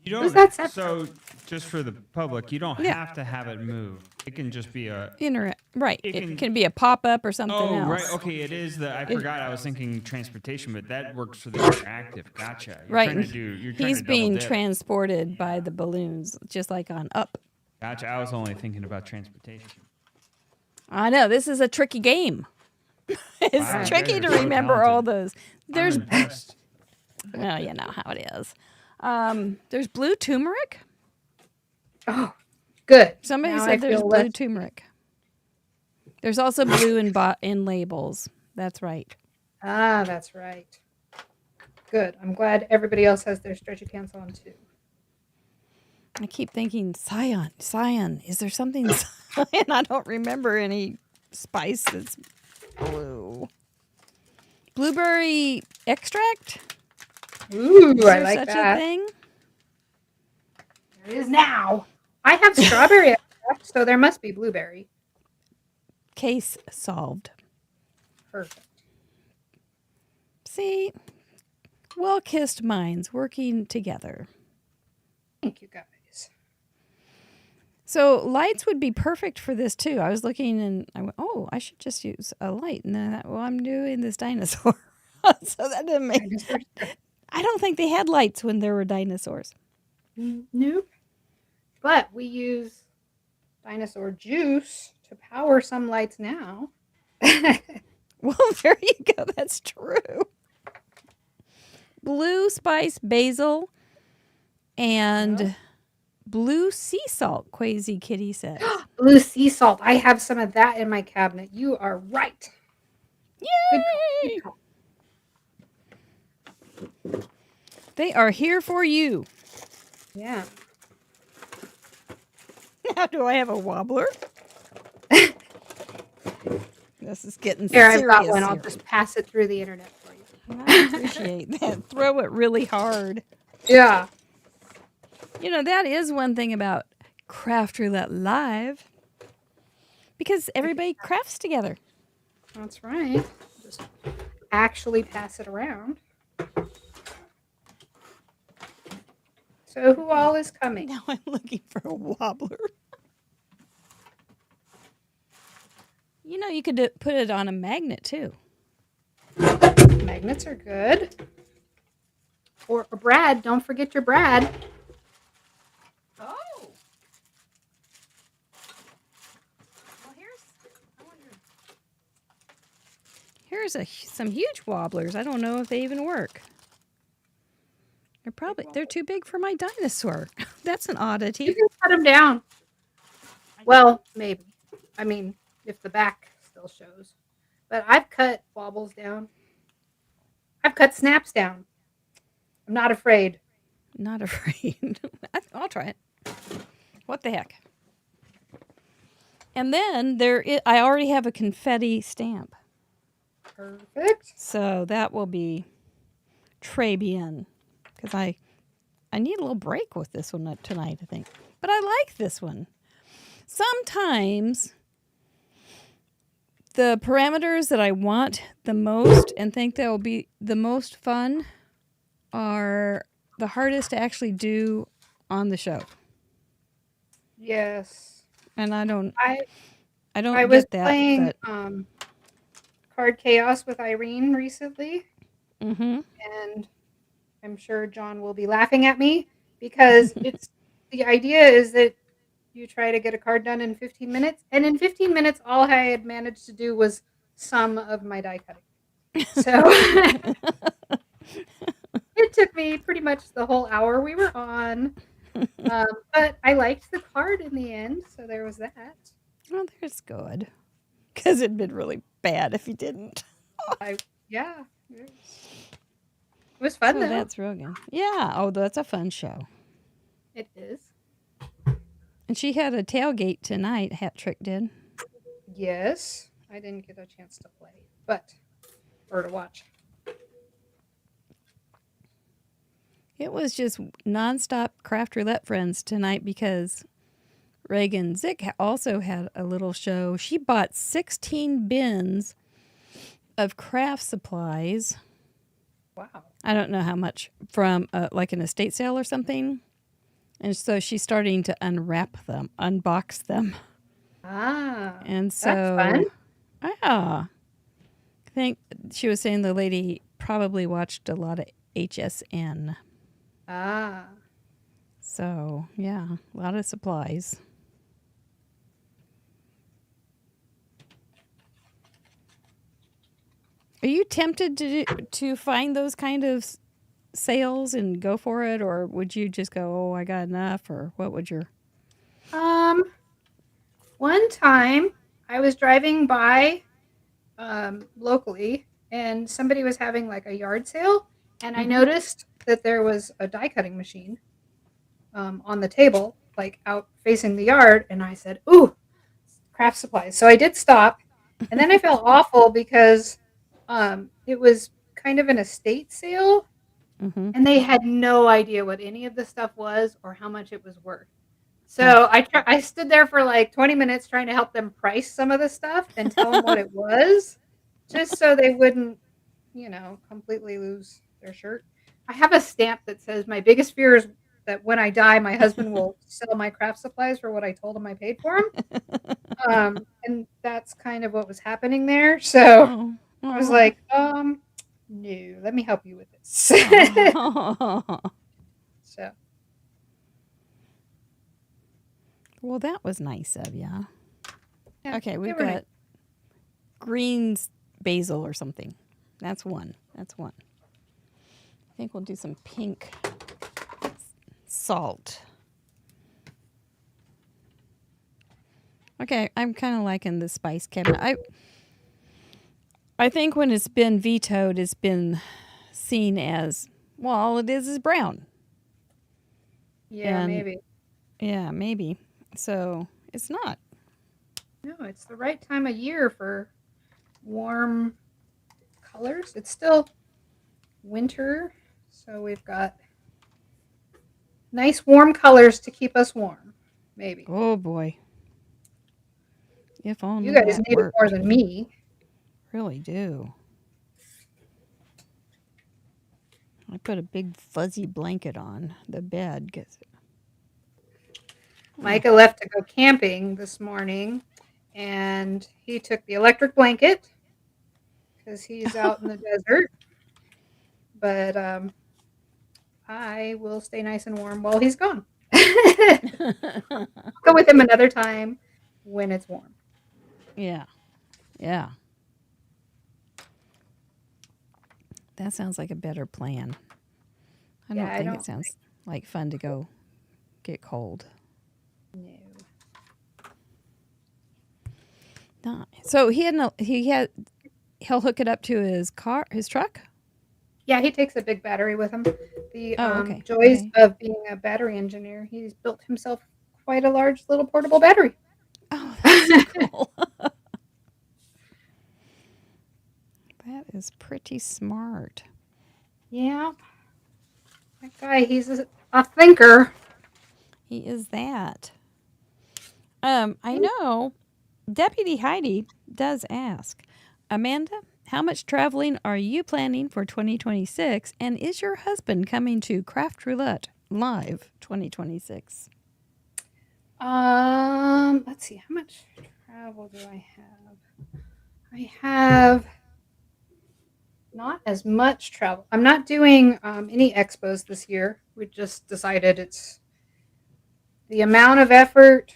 You Who's don't. that set So, just for the public, you don't Yeah. have to have it move. It can just be a. Right. It It can- can be a pop-up or something Oh, else. right. Okay, it is the. I forgot. I was thinking transportation, but that works for the interactive. Gotcha. You're Right. Trying to do, you're trying He's to double being dip. transported by the balloons, just like on Up. Gotcha. I was only thinking about transportation. I know, this is a tricky game. It's Wow, you tricky guys to are so remember all talented. those. There's, I'm impressed. well, you know how it is. There's blue turmeric. Oh, good. Somebody Now I said there's feel blue less- turmeric. There's also blue in labels. That's right. Ah, that's right. Good. I'm glad everybody else has their stretchy pants on too. I keep thinking cyan. Is there something cyan? I don't remember any spice that's blue. Blueberry extract? Ooh, Is I there like such that. a thing? There it is now. I have strawberry extract, so there must be blueberry. Case solved. Perfect. See, well-kissed minds working together. Thank you, guys. So lights would be perfect for this too. I was looking and I went, oh, I should just use a light. And then, well, I'm doing this dinosaur. So that didn't make. I don't think they had lights when there were dinosaurs. Nope. But we use dinosaur juice to power some lights now. Well, there you go. That's true. Blue spice basil and blue sea salt, Quasi Kitty says. Blue sea salt. I have some of that in my cabinet. You are right. Yay! Good call. They are here for you. Yeah. Now, do I have a wobbler? This is getting Here, serious. I've got one. I'll here. just pass it through the internet for you. I appreciate that. Throw it really hard. Yeah. You know, that is one thing about Craft Roulette Live. Because everybody crafts together. That's right. Just actually pass it around. So who all is coming? Now I'm looking for a wobbler. You know, you could put it on a magnet too. Magnets are good. Or Brad. Don't forget your Brad. Oh. Well, there's some huge wobblers. I don't know if they even work. They're too big for my dinosaur. That's an You oddity. can cut them down. Well, maybe. I mean, if the back still shows. But I've cut wobbles down. I've cut snaps down. I'm not afraid. Not afraid. I'll try it. What the heck? And then I already have a confetti stamp. Perfect. So that will be très bien. Because I need a little break with this one tonight, I think. But I like this one. Sometimes the parameters that I want the most and think that will be the most fun are the hardest to actually do on the show. Yes. And I don't I was get that. playing But, Card Chaos with Irene recently. mm-hmm. And I'm sure John will be laughing at me because the idea is that you try to get a card done in 15 minutes. And in 15 minutes, all I had managed to do was some of my die cutting. So it took me pretty much the whole hour we were on. But I liked the card in the end. So there was that. Oh, that's good. Because it'd been really bad if you didn't. Yeah. It was fun, though. That's real good. Yeah. Oh, that's a fun show. It is. And she had a tailgate tonight, Hat Trick did. Yes. I didn't get a chance to play, or to watch. It was just nonstop Craft Roulette friends tonight because Reagan Zick also had a little show. She bought 16 bins of craft supplies. Wow. I don't know how much from like an estate sale or something. And so she's starting to unbox them. Ah. And so, that's fun. Yeah. I think she was saying the lady probably watched a lot of HSN. Ah. So, yeah, a lot of supplies. Are you tempted to find those kind of sales and go for it, or would you just go, "Oh, I got enough," or what would your? One time I was driving by locally and somebody was having like a yard sale and I noticed that there was a die cutting machine on the table, like out facing the yard, and I said, "Ooh, craft supplies." So I did stop, and then I felt awful because it was kind of an estate sale, and they had no idea what any of the stuff was or how much it was worth. So I stood there for like 20 minutes trying to help them price some of the stuff and tell them what it was, just so they wouldn't, completely lose their shirt. I have a stamp that says, "My biggest fear is that when I die, my husband will sell my craft supplies for what I told him I paid for them." And that's kind of what was happening there. So I was like, no, let me help you with this. So. Well, that was nice of you. Yeah, Okay, we've got greens basil or something. That's one. I think we'll do some pink salt. Okay, I'm kind of liking the spice cabinet. I think when it's been vetoed, it's been seen as, well, all it is brown. Yeah, maybe. Yeah, maybe. So it's not. No, it's the right time of year for warm colors. It's still winter, so we've got nice warm colors to keep us warm. Maybe. Oh boy. If only you guys that need worked. it more than me. Really do. I put a big fuzzy blanket on the bed because Micah left to go camping this morning, and he took the electric blanket because he's out in the desert. But I will stay nice and warm while he's gone. Go with him another time when it's warm. Yeah. That sounds like a better plan. I Yeah, don't I think don't it sounds like fun to go get cold. No. No. So he'll hook it up to his truck. Yeah, he takes a big battery with him. The Oh, okay. joys Okay. of being a battery engineer, he's built himself quite a large little portable battery. Oh, that's so cool. That is pretty smart. Yeah. That guy, he's a thinker. He is that. I know Deputy Heidi does ask, Amanda, how much traveling are you planning for 2026? And is your husband coming to Craft Roulette Live 2026? Let's see, how much travel do I have? I have not as much travel. I'm not doing any expos this year. We just decided it's the amount of effort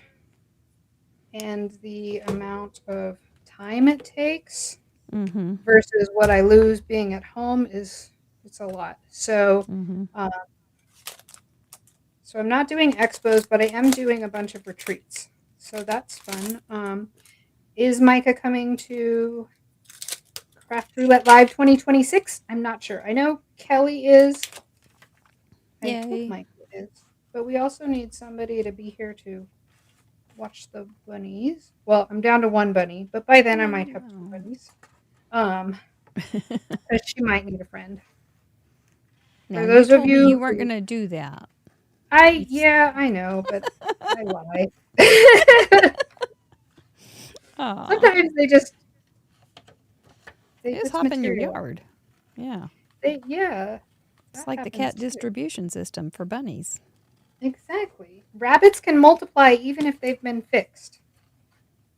and the amount of time it takes Mm-hmm. versus what I lose being at home it's a lot. So, Mm-hmm. so I'm not doing expos, but I am doing a bunch of retreats. So that's fun. Is Micah coming to Craft Roulette Live 2026? I'm not sure. I know Kelly is. I Yay. think Micah is. But we also need somebody to be here to watch the bunnies. Well, I'm down to one bunny, but by then I might have two bunnies. Because she might need a friend. Now, For you those of told me you you weren't who- going to do that. I know, but I lie. Oh, Sometimes they just just hop in your material. yard. Yeah. Yeah. It's that like the happens cat too. distribution system for bunnies. Exactly. Rabbits can multiply even if they've been fixed.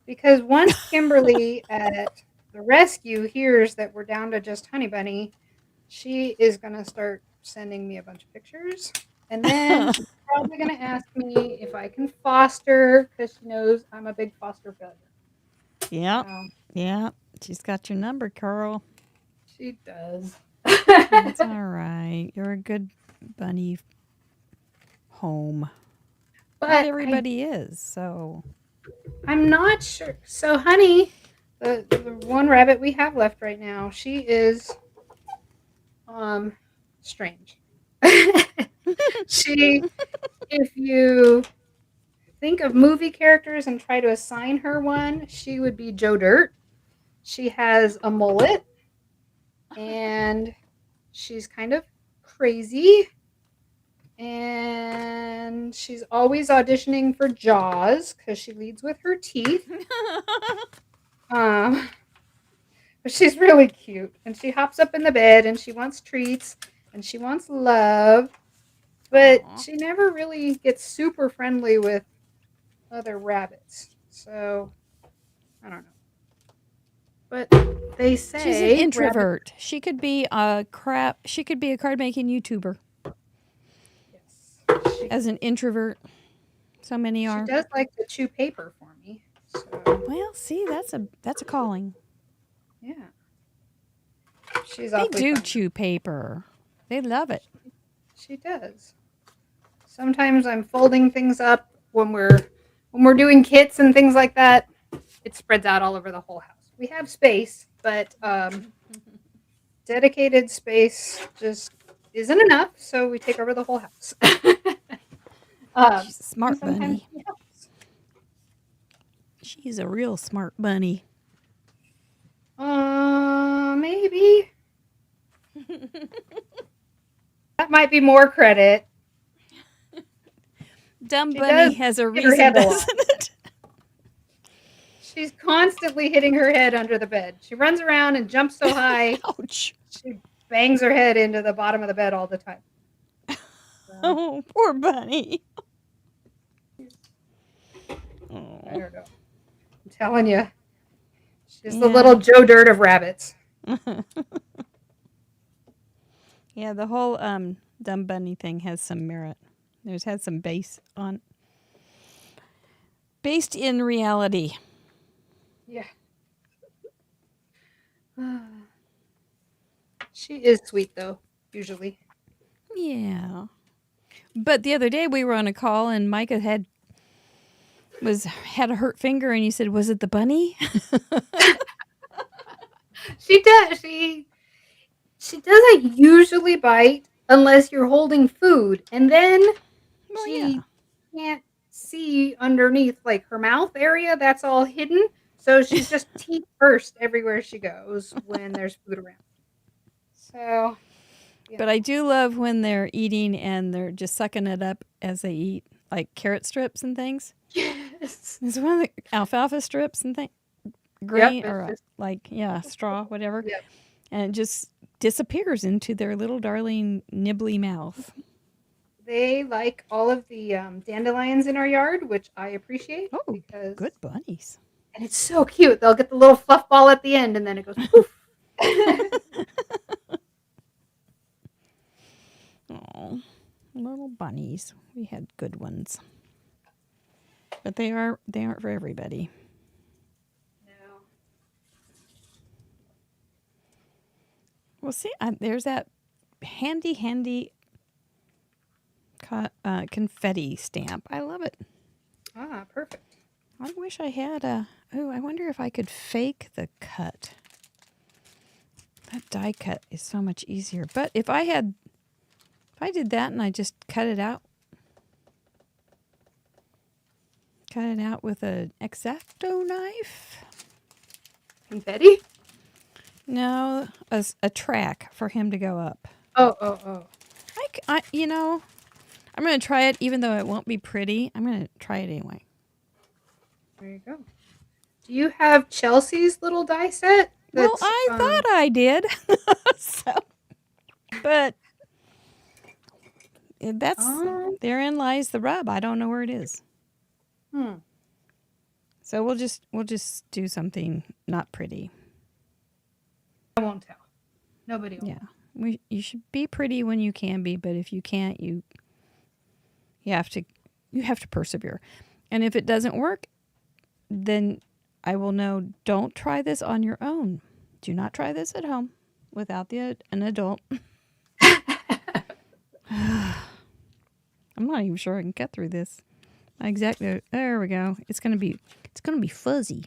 Because once Kimberly at the rescue hears that we're down to just Honey Bunny, she is going to start sending me a bunch of pictures. And then she's probably going to ask me if I can foster because she knows I'm a big foster failure. Yeah. So, Yeah. She's got your number, Carl. she does. That's all right. You're a good bunny home. But Not everybody is, so. I'm not sure. So, Honey, the one rabbit we have left right now, she is strange. She, if you think of movie characters and try to assign her one, she would be Joe Dirt. She has a mullet and she's kind of crazy. And she's always auditioning for Jaws because she leads with her teeth. But she's really cute. And she hops up in the bed and she wants treats and she wants love. But Aw. she never really gets super friendly with other rabbits. So, I don't know. But they say She's an introvert. She could be a card making YouTuber Yes. as an introvert. So many are. She does like to chew paper for me. So, Well, see, that's a calling. yeah. She's They awfully do fun. chew paper. They love it. She does. Sometimes I'm folding things up when we're doing kits and things like that. It spreads out all over the whole house. We have space, but dedicated space just isn't enough, so we take over the whole house. She's a smart sometimes bunny. it helps. She's a real smart bunny. Maybe. That might be more credit. Dumb She bunny does has a hit her reason, head a lot. doesn't it? She's constantly hitting her head under the bed. She runs around and jumps so high, Ouch. she bangs her head into the bottom of the bed all the time. So, Oh, poor bunny. I Oh. don't know. I'm telling you. She's the Yeah. little Joe Dirt of rabbits. Yeah, the whole dumb bunny thing has some merit. There's had some based in reality. Yeah. She is sweet though, usually. Yeah. But the other day we were on a call and Micah had a hurt finger and you said, "Was it the bunny?" She does. She doesn't usually bite unless you're holding food, and then Well, she yeah. can't see underneath like her mouth area. That's all hidden. So she's just teeth first everywhere she goes when there's food around. So, But I do love when they're eating and they're just sucking it up as they eat, like carrot strips and things. yes. Is one of the alfalfa strips and things, green Yep, or it's just straw, whatever, yep. and it just disappears into their little darling nibbly mouth. They like all of the dandelions in our yard, which I appreciate Oh, because good bunnies. and it's so cute. They'll get the little fluff ball at the end, and then it goes poof. Oh, little bunnies. We had good ones, but they aren't for everybody. No. Well, see, there's that handy confetti stamp. I love it. Ah, perfect. I wish I had a. Oh, I wonder if I could fake the cut. That die cut is so much easier. But if I did that and I just cut it out with an X-Acto knife. Confetti? No, a track for him to go up. Oh. I'm going to try it, even though it won't be pretty. I'm going to try it anyway. There you go. Do you have Chelsea's little die set? Well, I thought I did. But therein lies the rub. I don't know where it is. So we'll just do something not pretty. I won't tell. Nobody will. Yeah. You should be pretty when you can be, but if you can't, you have to persevere. And if it doesn't work, then I will know, don't try this on your own. Do not try this at home without an adult. I'm not even sure I can get through this. Exactly. There we go. It's gonna be fuzzy.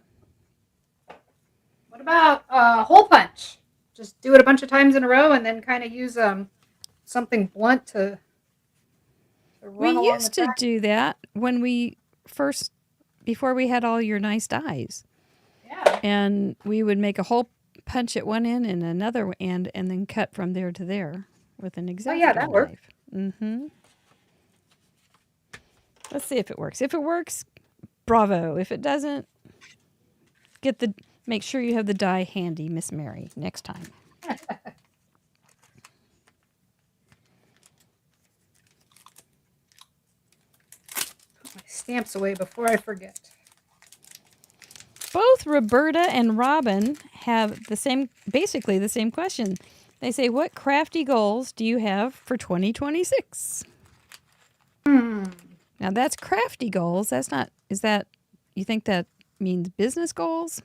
What about hole punch? Just do it a bunch of times in a row and then kind of use something blunt to run along We used the to track. do that when before we had all your nice dies. Yeah. And we would make a hole punch at one end and another end and then cut from there to there with an X-Acto yeah, that worked. knife. Mm-hmm. Let's see if it works. If it works, bravo. If it doesn't, make sure you have the die handy, Miss Mary, next time. Put my stamps away before I forget. Both Roberta and Robin have basically the same question. They say, what crafty goals do you have for 2026? Now that's crafty goals. You think that means business goals?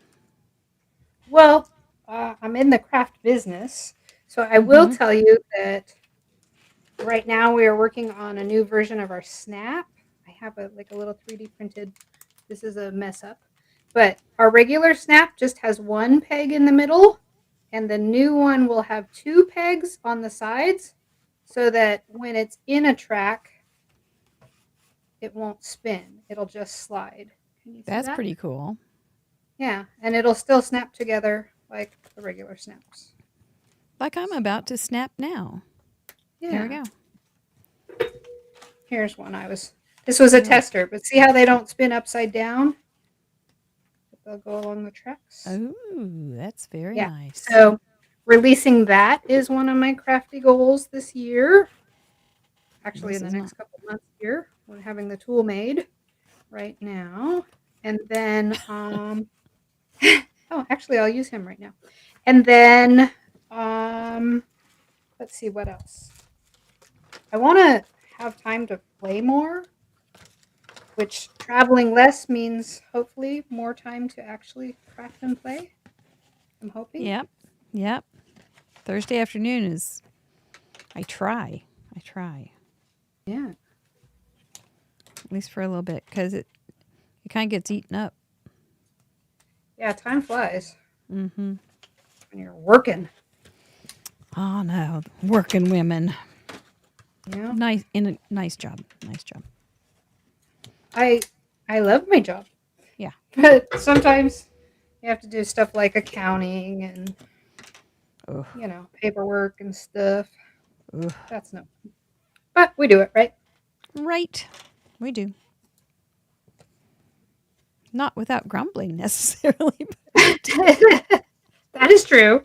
Well, I'm in the craft business, so I will tell you that right now we are working on a new version of our snap. I have a little 3D printed. This is a mess up, but our regular snap just has one peg in the middle, and the new one will have two pegs on the sides, so that when it's in a track, it won't spin. It'll just slide. Can you see That's that? pretty cool. Yeah, and it'll still snap together like the regular snaps. Like I'm about to snap now. Yeah. There we go. Here's one this was a tester, but see how they don't spin upside down? They'll go along the tracks. Oh, that's very nice. So releasing that is one of my crafty goals this year. Actually, in the next couple months here. We're having the tool made right now. And then, actually, I'll use him right now. And then, let's see what else. I want to have time to play more, which traveling less means hopefully more time to actually craft and play. I'm hoping. Yep. Thursday afternoon is. I try. Yeah. At least for a little bit, because it kind of gets eaten up. Yeah, time flies Mm-hmm. when you're working. Oh no, working women. Yeah. Nice job. I love my job. Yeah. But sometimes you have to do stuff like accounting and Ugh. paperwork and stuff. Ugh. That's no fun. But we do it, right? Right, we do. Not without grumbling necessarily. That is true.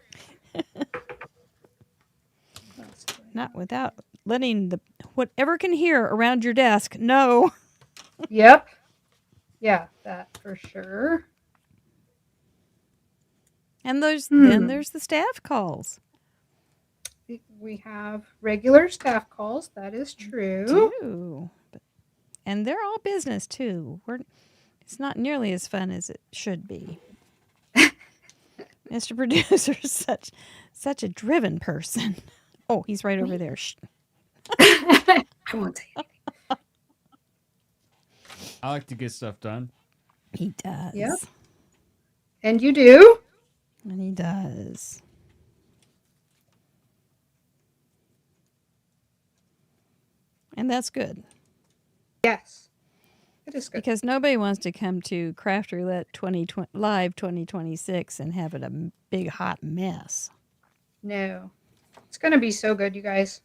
Not without letting the whatever can hear around your desk know. Yep. Yeah, that for sure. And then there's the staff calls. We have regular staff calls. That is true. And they're all business too. It's not nearly as fun as it should be. Mr. Producer is such a driven person. Oh, he's right over there. Shh. I won't say anything. I like to get stuff done. He does. Yep. And you do? And he does. And that's good. Yes. It is good. Because nobody wants to come to Craft Roulette Live 2026 and have it a big hot mess. No. It's going to be so good, you guys.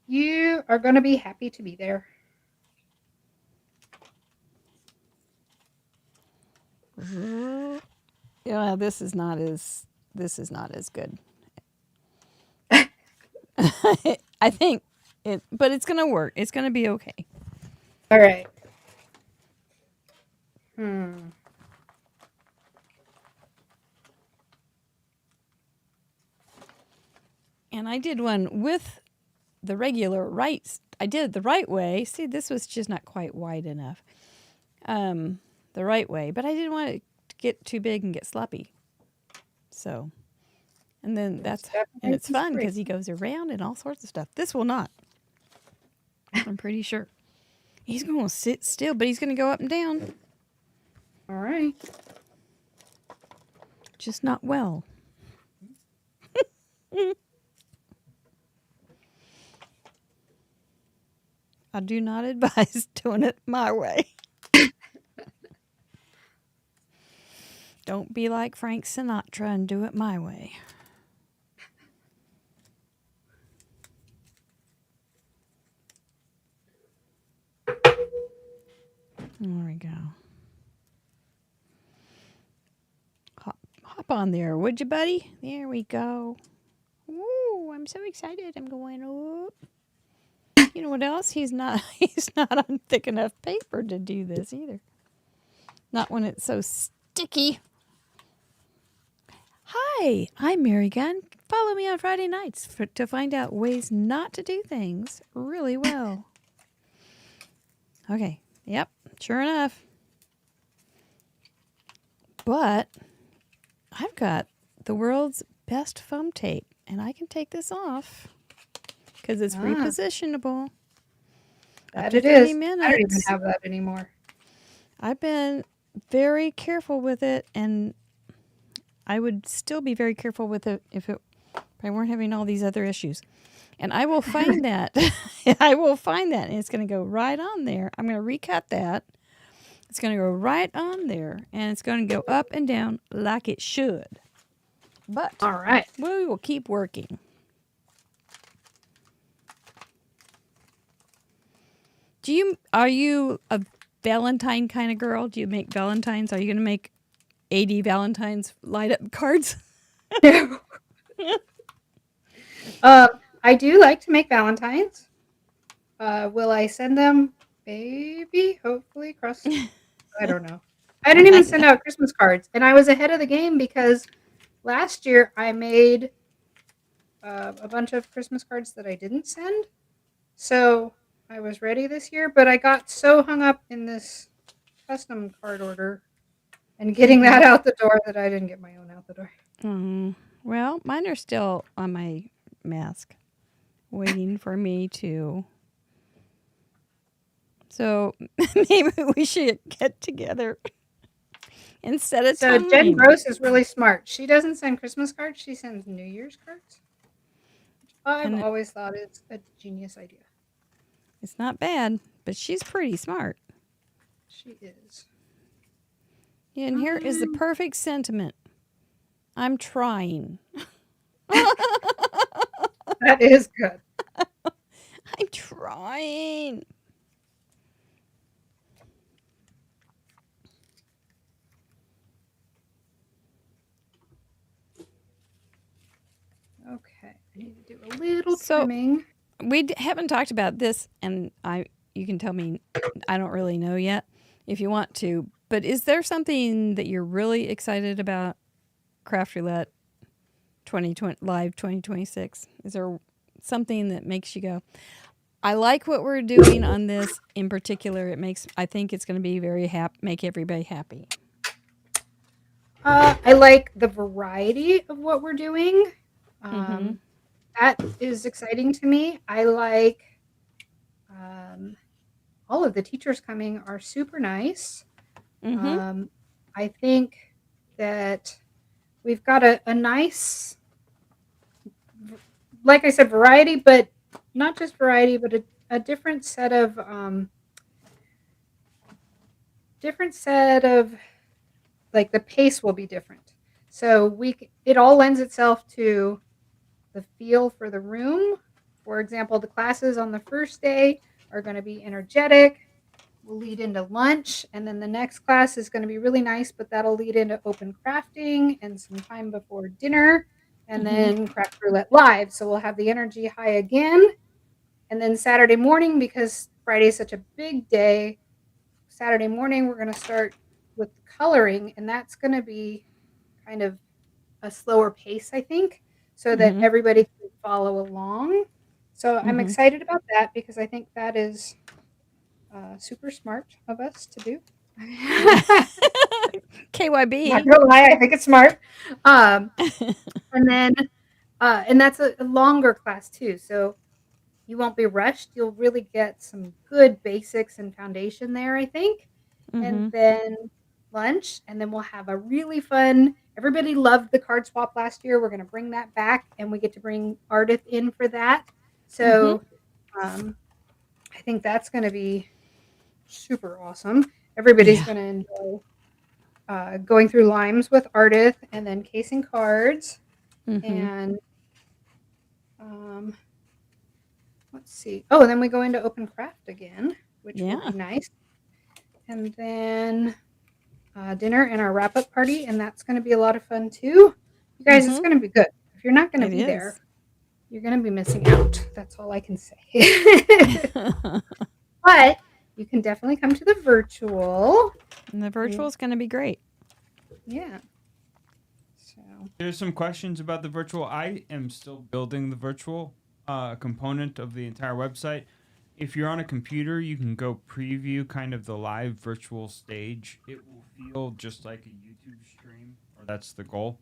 You are going to be happy to be there. Yeah, this is not as good. I think but it's going to work. It's going to be okay. All right. And I did one with the regular rights. I did it the right way. See, this was just not quite wide enough. The right way, but I didn't want it to get too big and get sloppy. So, and then it's fun because he goes around and all sorts of stuff. This will not. I'm pretty sure. He's going to sit still, but he's going to go up and down. All right. Just not well. I do not advise doing it my way. Don't be like Frank Sinatra and do it my way. There we go. Hop on there, would you, buddy? There we go. Ooh, I'm so excited. I'm going, oop. You know what else? He's not on thick enough paper to do this either. Not when it's so sticky. Hi, I'm Mary Gunn. Follow me on Friday nights to find out ways not to do things really well. Okay, yep, sure enough. But I've got the world's best foam tape, and I can take this off because it's repositionable. That it is. Minutes. I don't even have that anymore. I've been very careful with it, and I would still be very careful with it if I weren't having all these other issues. And I will find that. I will find that, and it's going to go right on there. I'm going to recut that. It's going to go right on there, and it's going to go up and down like it should. But all right, we will keep working. Are you a Valentine kind of girl? Do you make Valentines? Are you going to make 80 Valentines light up cards? I do like to make Valentines. Will I send them? Maybe, hopefully, across. I don't know. I didn't even send out Christmas cards, and I was ahead of the game because last year I made a bunch of Christmas cards that I didn't send. So I was ready this year, but I got so hung up in this custom card order and getting that out the door that I didn't get my own out the door. Well, mine are still on my mask, waiting for me to. So maybe we should get together instead of So Jen time. Gross is really smart. She doesn't send Christmas cards. She sends New Year's cards. Which I've And always thought is a genius idea. it's not bad, but she's pretty smart. She is. Yeah, and here is the perfect sentiment. I'm trying. That is good. I'm trying. Okay, I need to do a little So- trimming. We haven't talked about this, and you can tell me I don't really know yet if you want to. But is there something that you're really excited about Craft Roulette 2020 Live 2026? Is there something that makes you go, I like what we're doing on this in particular? I think it's going to be make everybody happy. I like the variety of what we're doing. Mhm. That is exciting to me. I like all of the teachers coming are super nice. Mhm. I think that we've got a nice, like I said, variety, but not just variety, but a different set of like the pace will be different. So it all lends itself to the feel for the room. For example, the classes on the first day are going to be energetic. Will lead into lunch, and then the next class is going to be really nice, but that'll lead into open crafting and some time before dinner, and then Craft Roulette Live. So we'll have the energy high again. And then Saturday morning, because Friday is such a big day, Saturday morning we're going to start with coloring, and that's going to be kind of a slower pace, I think, so that everybody can follow along. So I'm excited about that because I think that is super smart of us to do. KYB. Not gonna lie, I think it's smart. And then, and that's a longer class too, so you won't be rushed. You'll really get some good basics and foundation there, I think. And then lunch, and then we'll have a really fun. Everybody loved the card swap last year. We're going to bring that back, and we get to bring Ardith in for that. So I think that's going to be super awesome. Everybody's going to enjoy going through limes with Ardith and then casing cards. And let's see. Oh, and then we go into open craft again, which will be nice. And then dinner and our wrap-up party, and that's going to be a lot of fun too. You guys, it's going to be good. If you're not going to be there, you're going to be missing out. That's all I can say. But you can definitely come to the virtual. And the virtual is going to be great. Yeah. So There's some questions about the virtual. I am still building the virtual component of the entire website. If you're on a computer, you can go preview kind of the live virtual stage. It will feel just like a YouTube stream, or that's the goal.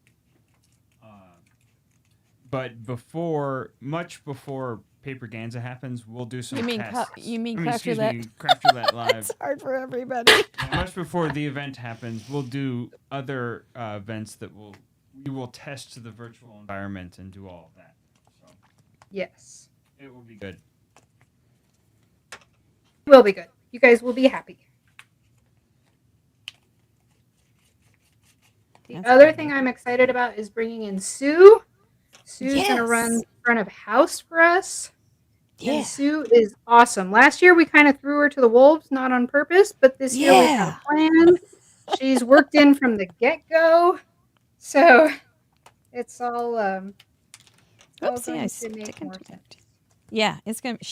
But much before Paper Ganza happens, we'll do some tests. You mean Craft Roulette? Craft Roulette Live. It's hard for everybody. Much before the event happens, we'll do other events that we will test the virtual environment and do all of that. So yes, it will be good. It will be good. You guys will be happy. The other thing I'm excited about is bringing in Sue. Sue's going to run front of house for us. Yeah. And Sue is awesome. Last year we kind of threw her to the wolves, not on purpose, but this year we've got a plan. She's worked in from the get-go. So it's all Oopsie, I stick into it. Yeah, it's going to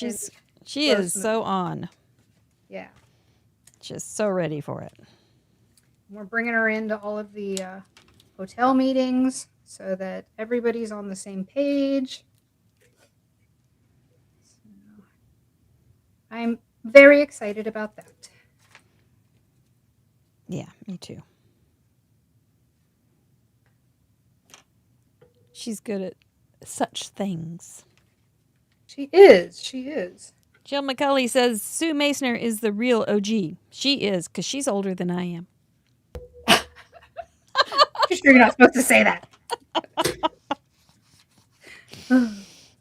she is so on. Yeah. Just so ready for it. We're bringing her into all of the hotel meetings so that everybody's on the same page. So I'm very excited about that. Yeah, me too. She's good at such things. She is. She is. Jill McCulley says Sue Masoner is the real OG. She is, because she's older than I am. You sure you're not supposed to say that?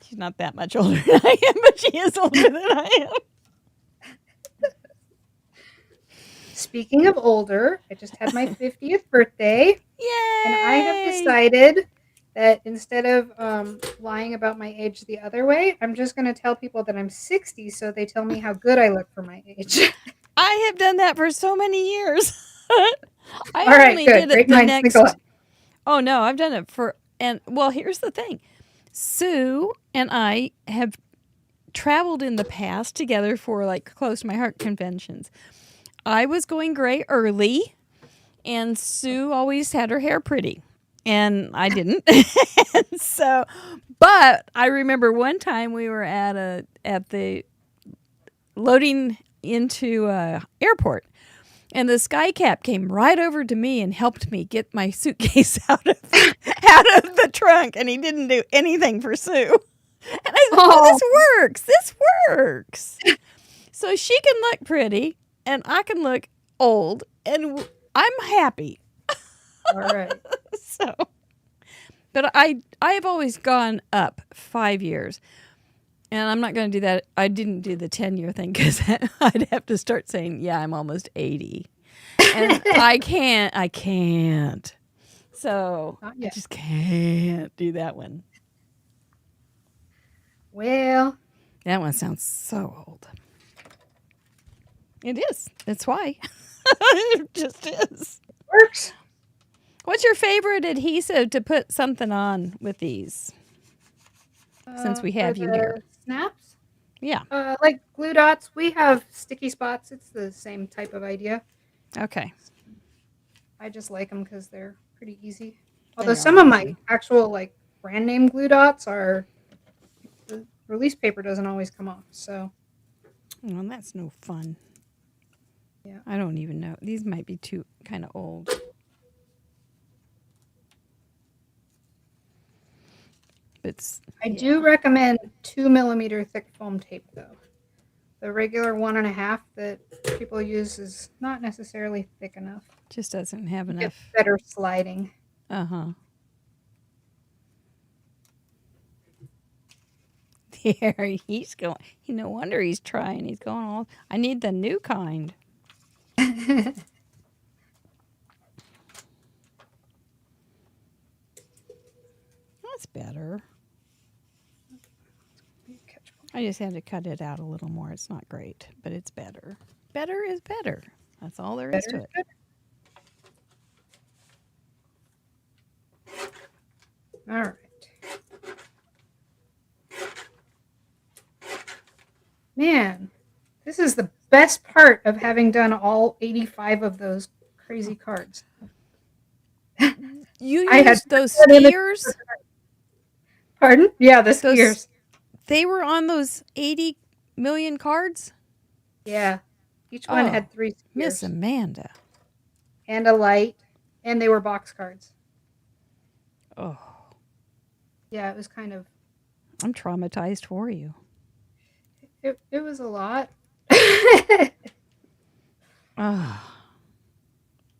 She's not that much older than I am, but she is older than I am. Speaking of older, I just had my 50th birthday. Yay! And I have decided that instead of lying about my age the other way, I'm just going to tell people that I'm 60 so they tell me how good I look for my age. I have done that for so many years. I All right, only good. did it Great the minds next. think alike. Oh no, I've done it for well, here's the thing. Sue and I have traveled in the past together for like close to my heart conventions. I was going gray early, and Sue always had her hair pretty, and I didn't. And so, but I remember one time we were at the loading into airport, and the sky cap came right over to me and helped me get my suitcase out of the trunk, and he didn't do anything for Sue. And I said, oh, this works. This works. So she can look pretty, and I can look old, and I'm happy. All right. So, but I have always gone up 5 years. And I'm not going to do that. I didn't do the 10-year thing because I'd have to start saying, yeah, I'm almost 80. And I can't. So I just can't do that one. Well, that one sounds so old. It is. That's why. It just is. It works. What's your favorite adhesive to put something on with these? Since we have you here. Snaps? Yeah. Like glue dots. We have sticky spots. It's the same type of idea. Okay. I just like them because they're pretty easy. Although some of my actual like brand name glue dots are, the release paper doesn't always come off. So. Well, that's no fun. Yeah. I don't even know. These might be too kind of old. I do recommend 2 millimeter thick foam tape though. The regular 1.5 that people use is not necessarily thick enough. Just doesn't have enough. It's better sliding. Uh-huh. There he's going. No wonder he's trying. He's going all. I need the new kind. That's better. I just had to cut it out a little more. It's not great, but it's better. Better is better. That's all there is to it. All right. Man, this is the best part of having done all 85 of those crazy cards. You used those spheres? Pardon? Yeah, the spheres. They were on those 80 million cards? Yeah. Each one had 3 spheres. Miss Amanda. And a light. And they were box cards. Oh. Yeah, it was kind of... I'm traumatized for you. It was a lot.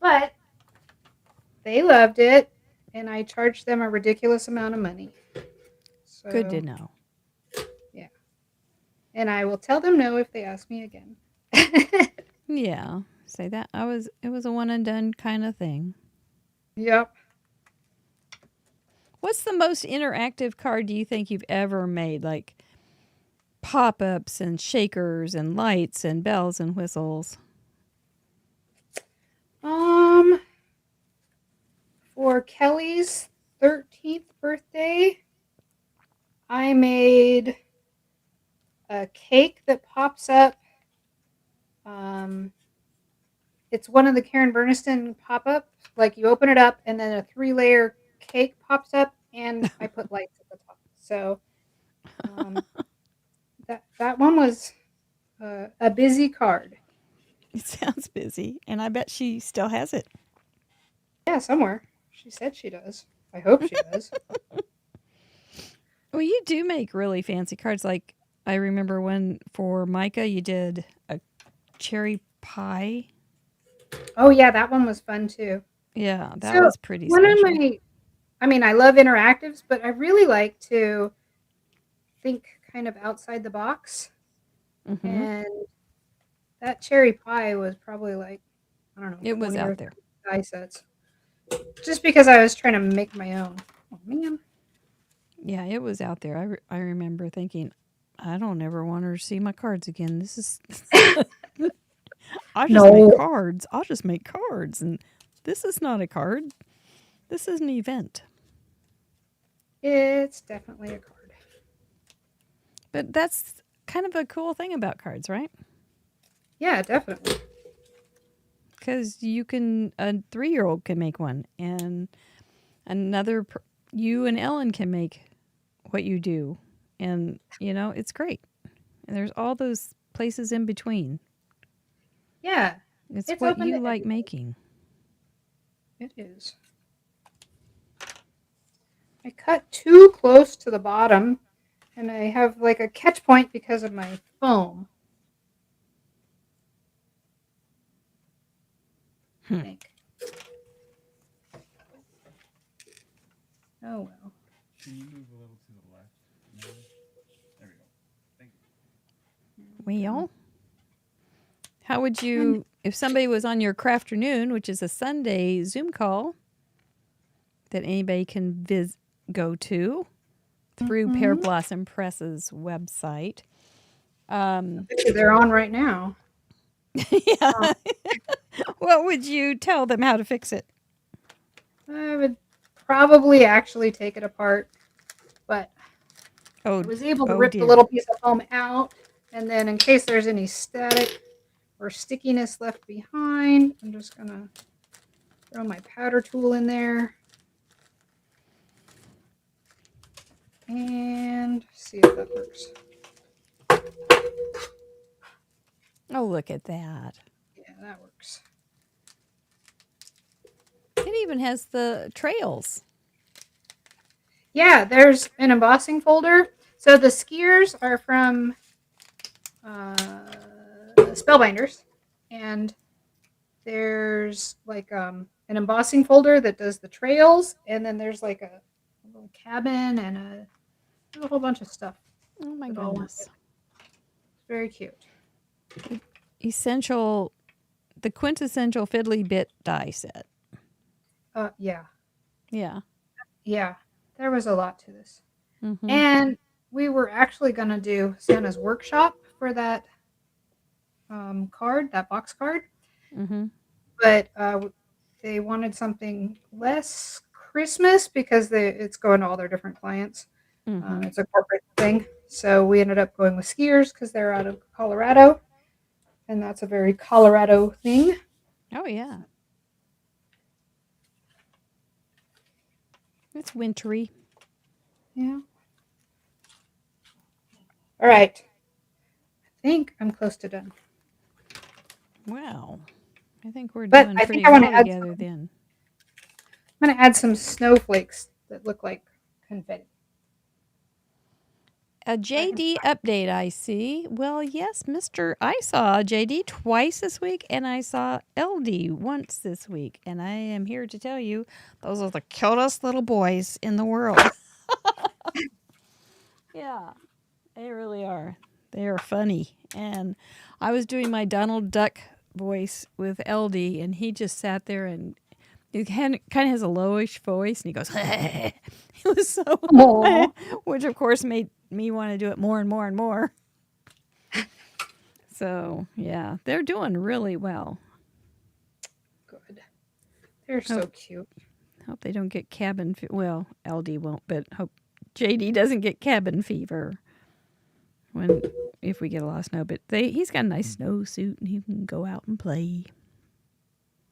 But they loved it, and I charged them a ridiculous amount of money. So, good to know. Yeah. And I will tell them no if they ask me again. Yeah. Say that. It was a one and done kind of thing. Yep. What's the most interactive card do you think you've ever made? Like pop-ups and shakers and lights and bells and whistles. For Kelly's 13th birthday, I made a cake that pops up. It's one of the Karen Berniston pop-ups. Like you open it up and then a 3-layer cake pops up, and I put lights at the top. So that one was a busy card. It sounds busy, and I bet she still has it. Yeah, somewhere. She said she does. I hope she does. Well, you do make really fancy cards. Like I remember when for Micah you did a cherry pie. Oh yeah, that one was fun too. Yeah, that So was pretty one of special. I love interactives, but I really like to think kind of outside the box. Hmm. And that cherry pie was probably like, I don't know, It was 20 or out 30 there. die sets. Just because I was trying to make my own. Oh man. Yeah, it was out there. I remember thinking, I don't ever want her to see my cards again. This is I just make No, cards. I'll just make cards, and this is not a card. This is an event. it's definitely a card. But that's kind of a cool thing about cards, right? Yeah, definitely. Because you can a 3-year-old can make one, and you and Ellen can make what you do, and it's great. And there's all those places in between. Yeah, It's it's what open you to like everybody. making. It is. I cut too close to the bottom, and I have like a catch point because of my foam. I Hmm. think. Oh well. Can you move a little to the left? There we go. Thank you. Well, how would you, if somebody was on your Crafternoon, which is a Sunday Zoom call that anybody can go to through Pear Blossom Press's website? They're on right now. Yeah. What would you tell them how to fix it? I would probably actually take it apart, but Oh, I was able to oh rip the dear. little piece of foam out, and then in case there's any static or stickiness left behind, I'm just gonna throw my powder tool in there and see if that works. Oh, look at that. Yeah, that works. It even has the trails. Yeah, there's an embossing folder. So the skiers are from Spellbinders, and there's like an embossing folder that does the trails, and then there's like a little cabin and a whole bunch of stuff. Oh my that all went goodness. with it. It's very cute. The quintessential fiddly bit die set. Yeah, Yeah. yeah. There was a lot to this, Mm-hmm. and we were actually going to do Santa's workshop for that card, that box card. Mm-hmm. But they wanted something less Christmas because it's going to all their different clients. Mm-hmm. It's a corporate thing. So we ended up going with skiers because they're out of Colorado. And that's a very Colorado thing. Oh, yeah. It's wintry. Yeah. All right. I think I'm close to done. Wow. I think we're But doing I pretty think I want well to add together some, then. I'm going to add some snowflakes that look like confetti. A JD update, I see. Well, yes, I saw JD twice this week, and I saw LD once this week. And I am here to tell you, those are the cutest little boys in the world. Yeah, they really are. They are funny. And I was doing my Donald Duck voice with LD, and he just sat there and he kind of has a lowish voice, and he goes, it was so, Aw. which of course made me want to do it more and more and more. So, yeah, they're doing really well. Good. They're so cute. Hope they don't get cabin well, LD won't, but hope JD doesn't get cabin fever if we get a lot of snow. But he's got a nice snowsuit, and he can go out and play.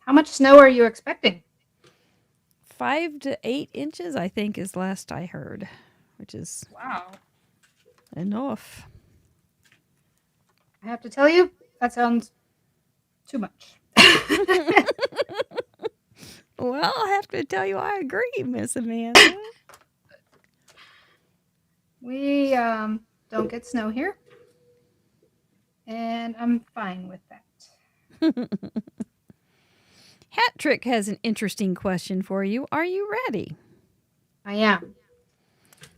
How much snow are you expecting? 5 to 8 inches, I think, is last I heard, which is Wow. enough. I have to tell you, that sounds too much. Well, I have to tell you, I agree, Miss Amanda. We don't get snow here, and I'm fine with that. Hat Trick has an interesting question for you. Are you ready? I am.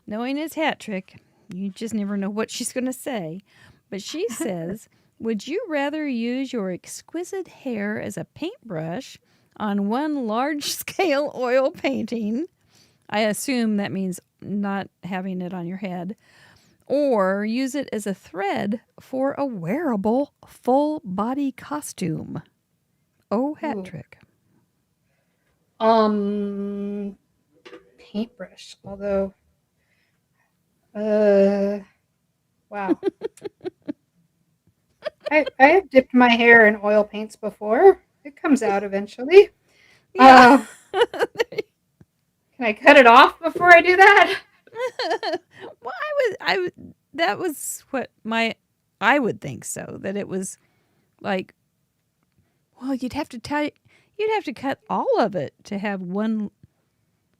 Knowing it's Hat Trick, you just never know what she's going to say. But she says, would you rather use your exquisite hair as a paintbrush on one large-scale oil painting? I assume that means not having it on your head. Or use it as a thread for a wearable full-body costume. Oh, Hat Ooh. Trick. Paintbrush. Although, wow. I have dipped my hair in oil paints before. It comes out eventually. Yeah. Can I cut it off before I do that? Well, that was what I would think so, that it was like, well, you'd have to cut all of it to have one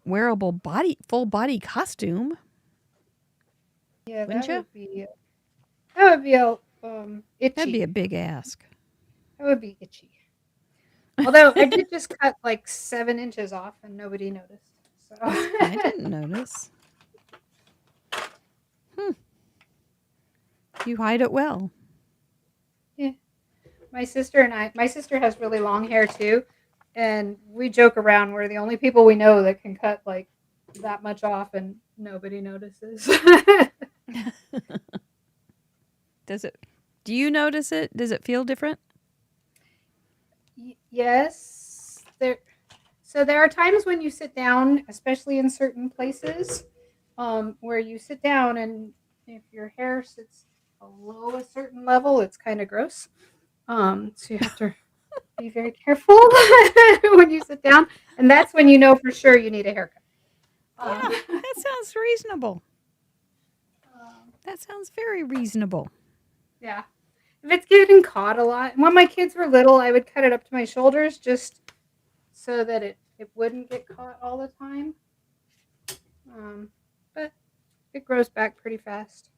wearable full body costume. Yeah, Wouldn't that you? would be itchy. That'd be a big ask. That would be itchy. Although I did just cut like 7 inches off and nobody noticed. So I didn't notice. You hide it well. Yeah. My sister has really long hair too, and we joke around we're the only people we know that can cut like that much off and nobody notices. Do you notice it? Does it feel different? Yes. So there are times when you sit down, especially in certain places, where you sit down and if your hair sits below a certain level, it's kind of gross. So you have to be very careful when you sit down, and that's when you know for sure you need a haircut. Yeah, that sounds reasonable. That sounds very reasonable. Yeah. If it's getting caught a lot, when my kids were little, I would cut it up to my shoulders just so that it wouldn't get caught all the time. But it grows back pretty fast.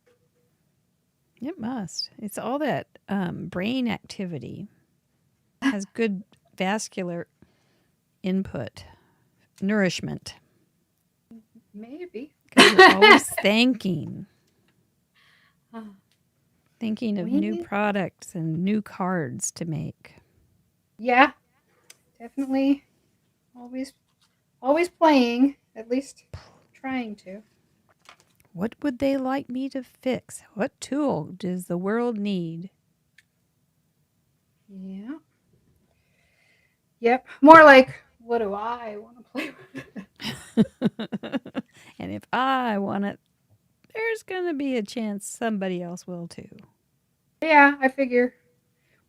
It must. It's all that brain activity. Has good vascular input, nourishment. Maybe. Because you're always thinking of new products and new cards to make. Yeah, definitely. Always playing, at least trying to. What would they like me to fix? What tool does the world need? Yeah. Yep. More like, what do I want to play with? And if I want it, there's going to be a chance somebody else will too. Yeah, I figure.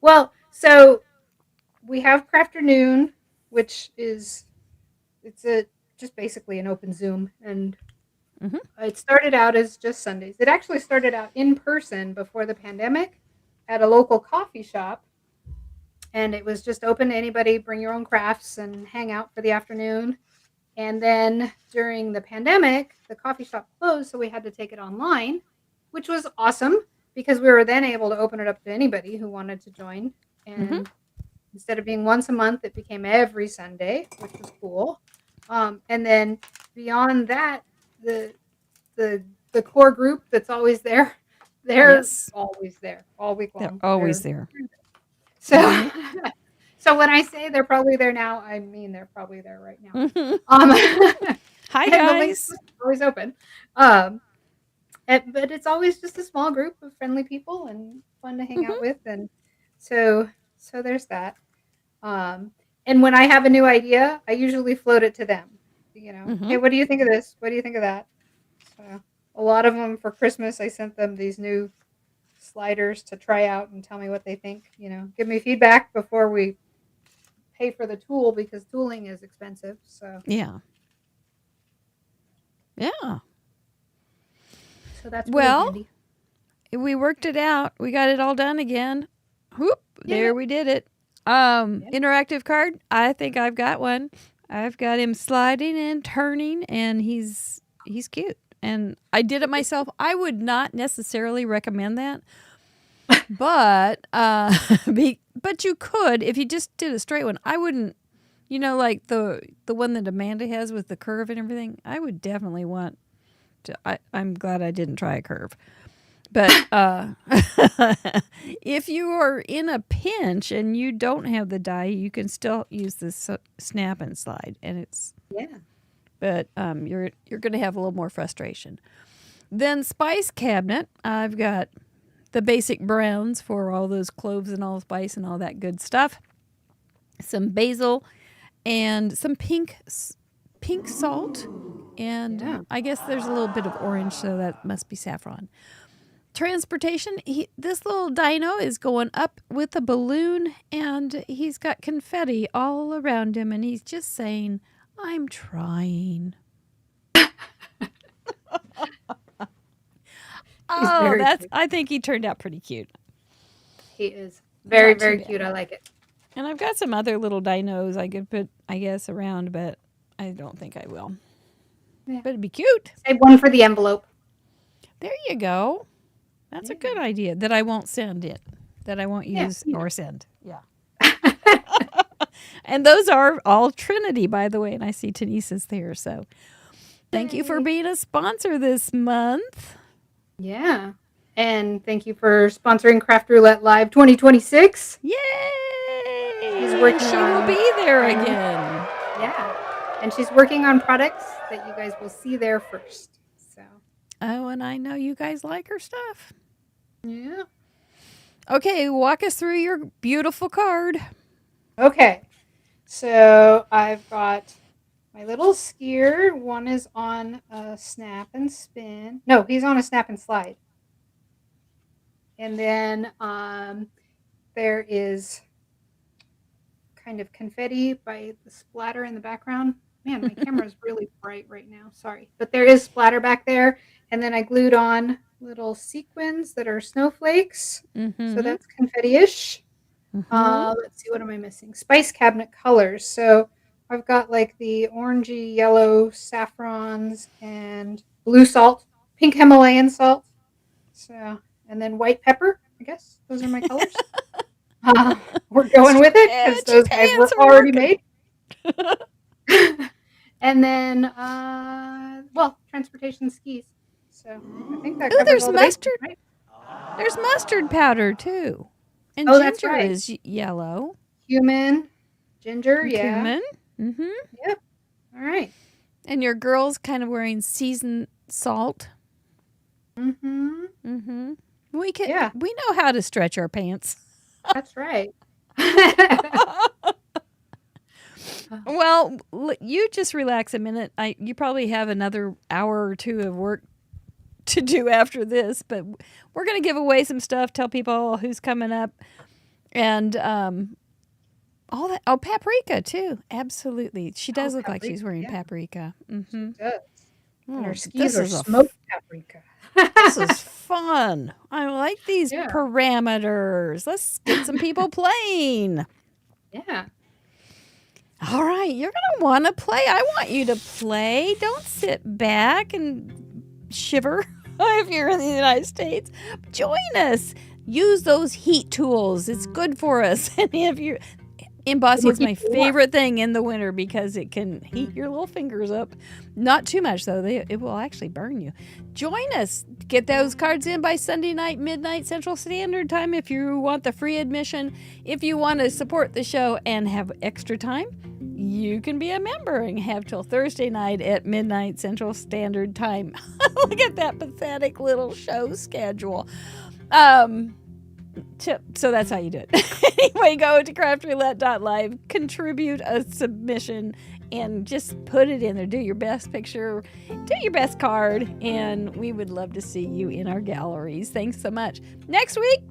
Well, so we have Crafternoon, which is just basically an open Zoom, and it started out as just Sundays. It actually started out in person before the pandemic at a local coffee shop, and it was just open to anybody, bring your own crafts and hang out for the afternoon. And then during the pandemic, the coffee shop closed, so we had to take it online, which was awesome because we were then able to open it up to anybody who wanted to join. And instead of being once a month, it became every Sunday, which was cool. And then beyond that, the core group that's always there, they're always there all week long. They're always there. So, so when I say they're probably there now, I mean they're probably there right now. Hi guys. The link's always open. But it's always just a small group of friendly people and fun to hang out with, and so there's that. And when I have a new idea, I usually float it to them. Hey, what do you think of this? What do you think of that? So a lot of them for Christmas, I sent them these new sliders to try out and tell me what they think. Give me feedback before we pay for the tool because tooling is expensive. So yeah. So that's really handy. We worked it out. We got it all done again. Whoop! There we did it. Interactive card. I think I've got one. I've got him sliding and turning, and he's cute. and I did it myself. I would not necessarily recommend that. But but you could if you just did a straight one. I wouldn't, like the one that Amanda has with the curve and everything. I would definitely want to. I'm glad I didn't try a curve. But if you are in a pinch and you don't have the die, you can still use this snap and slide, and it's But you're going to have a little more frustration. Then spice cabinet. I've got the basic browns for all those cloves and allspice and all that good stuff. Some basil and some pink salt. And I guess there's a little bit of orange, so that must be saffron. Transportation. This little dino is going up with a balloon, and he's got confetti all around him, and he's just saying, I'm trying. I think he turned out pretty cute. He is very, very cute. I like it. And I've got some other little dinos I could put, I guess, around, but I don't think I will. Yeah. But it'd be cute. Save one for the envelope. There you go. That's a good idea that I won't send it, that I won't use or send. Yeah. And those are all Trinity, by the way, and I see Tanissa's there. So thank you for being a sponsor this month. Yeah. And thank you for sponsoring Craft Roulette Live 2026. Yay! She's working she will be there again. Yeah. And she's working on products that you guys will see there first. So. Oh, and I know you guys like her stuff. Yeah. Okay, walk us through your beautiful card. Okay. So I've got my little skier. One is on a snap and spin. No, he's on a snap and slide. And then there is kind of confetti by the splatter in the background. Man, my camera is really bright right now. Sorry. But there is splatter back there. And then I glued on little sequins that are snowflakes. Mm-hmm. So that's confetti-ish. Mm-hmm. Let's see, what am I missing? Spice cabinet colors. So I've got like the orangey, yellow saffrons and blue salt, pink Himalayan salt. So, and then white pepper, I guess. Those are my colors. We're going with it because those guys were already made. And then, transportation skis. So I think that covers there's all the mustard. bases, right? There's mustard powder too. And that's ginger right. is yellow. Cumin, ginger, Cumin. Mm-hmm. Yep. All right. And your girl's kind of wearing seasoned salt. Mm-hmm. Mm-hmm. We know how to stretch our pants. That's right. Well, you just relax a minute. You probably have another hour or two of work to do after this, but we're going to give away some stuff, tell people who's coming up, and all that. Oh, paprika too. Absolutely. She does look like she's wearing paprika. Mm-hmm. She does. And her skis this are is smoked paprika. This is fun. I like these parameters. Let's get some people playing. Yeah. All right. You're going to want to play. I want you to play. Don't sit back and shiver if you're in the United States. Join us. Use those heat tools. It's good for us. And if you're embossing is my favorite thing in the winter because it can heat your little fingers up. Not too much though. It will actually burn you. Join us. Get those cards in by Sunday night, midnight Central Standard Time if you want the free admission. If you want to support the show and have extra time, you can be a member and have till Thursday night at midnight Central Standard Time. Look at that pathetic little show schedule. So that's how you do it. Anyway, go to craftroulette.live, contribute a submission, and just put it in there. Do your best picture, do your best card, and we would love to see you in our galleries. Thanks so much. Next week,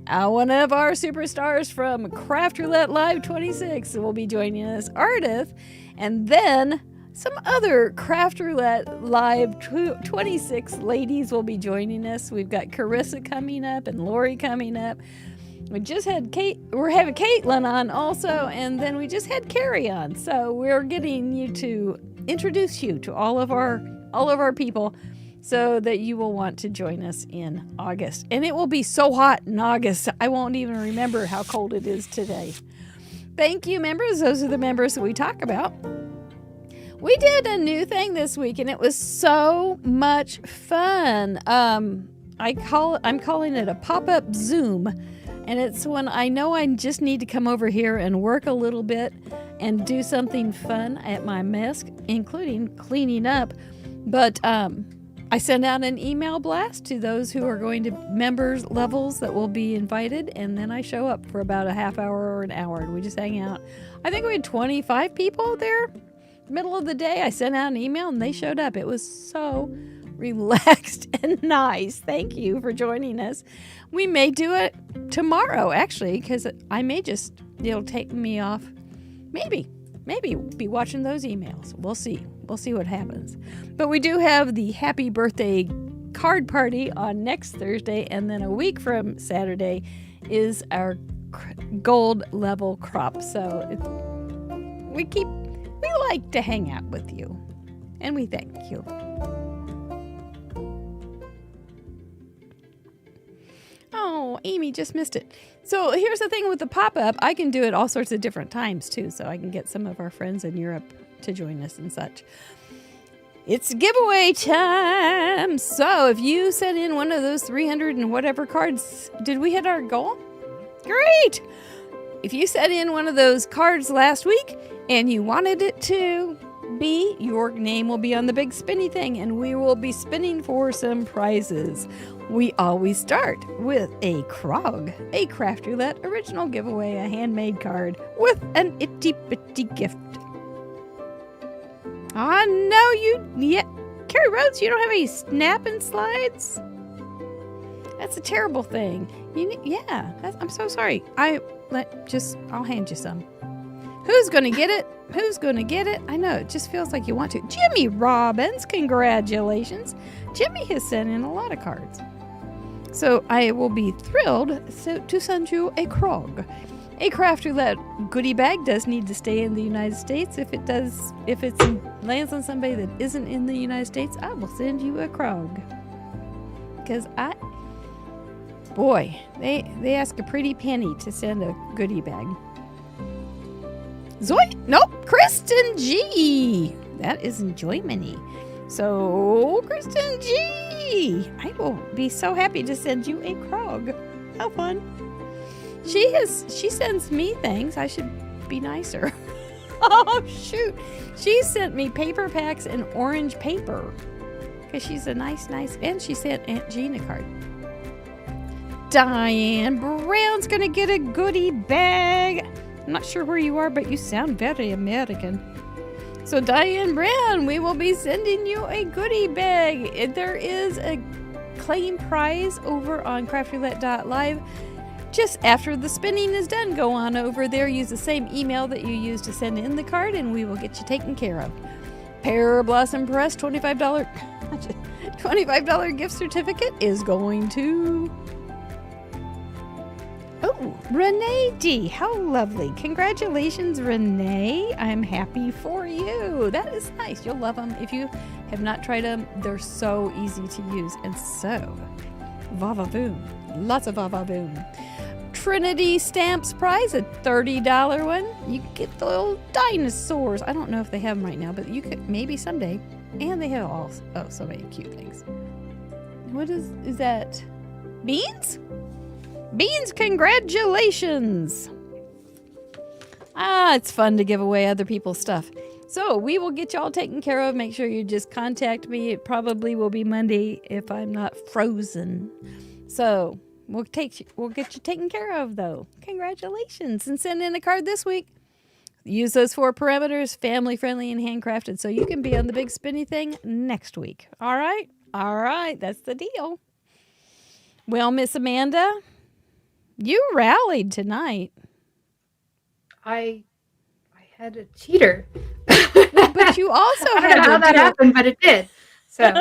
one of our superstars from Craft Roulette Live 26 will be joining us, Ardith, and then some other Craft Roulette Live 26 ladies will be joining us. We've got Carissa coming up and Lori coming up. We just had Kate. We're having Caitlin on also, and then we just had Carrie on. So we're getting you to introduce you to all of our people. so that you will want to join us in August. And it will be so hot in August, I won't even remember how cold it is today. Thank you, members. Those are the members that we talk about. We did a new thing this week, and it was so much fun. I'm calling it a pop-up Zoom, and it's when I know I just need to come over here and work a little bit and do something fun at my desk, including cleaning up. But I send out an email blast to those who are going to members levels that will be invited, and then I show up for about a half hour or an hour, and we just hang out. I think we had 25 people there. Middle of the day, I sent out an email, and they showed up. It was so relaxed and nice. Thank you for joining us. We may do it tomorrow, actually, because I may just, it'll take me off. Maybe be watching those emails. We'll see what happens. But we do have the happy birthday card party on next Thursday, and then a week from Saturday is our gold level crop. So we like to hang out with you, and we thank you. Oh, Amy just missed it. So here's the thing with the pop-up. I can do it all sorts of different times too, so I can get some of our friends in Europe to join us and such. It's giveaway time. So if you sent in one of those 300 and whatever cards, did we hit our goal? Great. If you sent in one of those cards last week and you wanted it to be, your name will be on the big spinny thing, and we will be spinning for some prizes. We always start with a Krog, a Craft Roulette original giveaway, a handmade card with an itty bitty gift. Carrie Rhodes, you don't have any snap and slides? That's a terrible thing. I'm so sorry. I'll hand you some. Who's going to get it? I know, it just feels like you want to. Jimmy Robbins, congratulations. Jimmy has sent in a lot of cards. So I will be thrilled to send you a Krog. A Craft Roulette goodie bag does need to stay in the United States. If it lands on somebody that isn't in the United States, I will send you a Krog. Because they ask a pretty penny to send a goodie bag. Kristen G. That is in Germany. So, Kristen G. I will be so happy to send you a Krog. How fun. She sends me things. I should be nicer. Oh, shoot. She sent me paper packs and orange paper. Because she's a nice, and she sent Aunt Jean a card. Diane Brown's going to get a goodie bag. I'm not sure where you are, but you sound very American. So Diane Brown, we will be sending you a goodie bag. There is a claim prize over on craftroulette.live. Just after the spinning is done, go on over there, use the same email that you used to send in the card, and we will get you taken care of. Pear Blossom Press, $25 gift certificate is going to... Oh, Renee D. How lovely. Congratulations, Renee. I'm happy for you. That is nice. You'll love them. If you have not tried them, they're so easy to use. And so, va-va-voom. Lots of va-va-voom. Trinity Stamps prize, a $30 one. You can get the little dinosaurs. I don't know if they have them right now, but you could maybe someday. And they have so many cute things. What is that? Beans? Beans, congratulations! It's fun to give away other people's stuff. So we will get y'all taken care of. Make sure you just contact me. It probably will be Monday if I'm not frozen. So we'll get you taken care of, though. Congratulations. And send in a card this week. Use those 4 parameters, family friendly and handcrafted, so you can be on the big spinny thing next week. All right? All right. That's the deal. Well, Miss Amanda, you rallied tonight. I had a cheater. But you also I don't know how that happened, but it did. So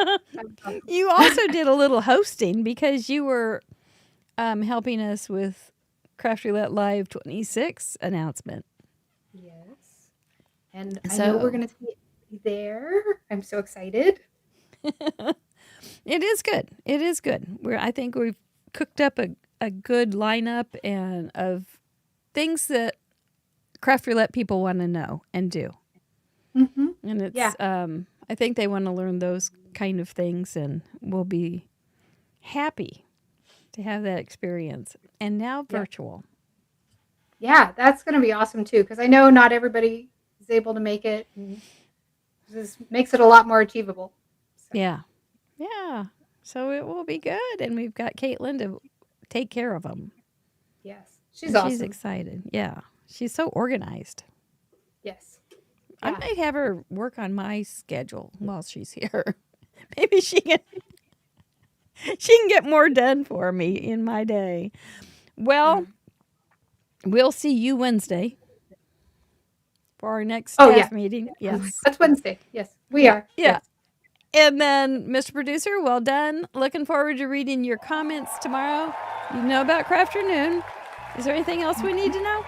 you also did a little hosting because you were helping us with Craft Roulette Live 26 announcement. Yes. And I know we're going to see it there. I'm so excited. It is good. It is good. I think we've cooked up a good lineup and of things that craft roulette people want to know and do. Mm-hmm. And it's I think they want to learn those kind of things, and we'll be happy to have that experience. And now virtual. Yeah, that's going to be awesome too, because I know not everybody is able to make it. And this makes it a lot more achievable. So. Yeah. Yeah. So it will be good. And we've got Caitlin to take care of them. Yes. She's And awesome. She's excited. Yeah. She's so organized. Yes. I Yeah. might have her work on my schedule while she's here. Maybe she can get more done for me in my day. Well, we'll see you Wednesday for our next staff meeting. Yes. That's Wednesday. Yes, we are. Yeah. And then, Mr. Producer, well done. Looking forward to reading your comments tomorrow. You know about Crafternoon. Is there anything else we need to know?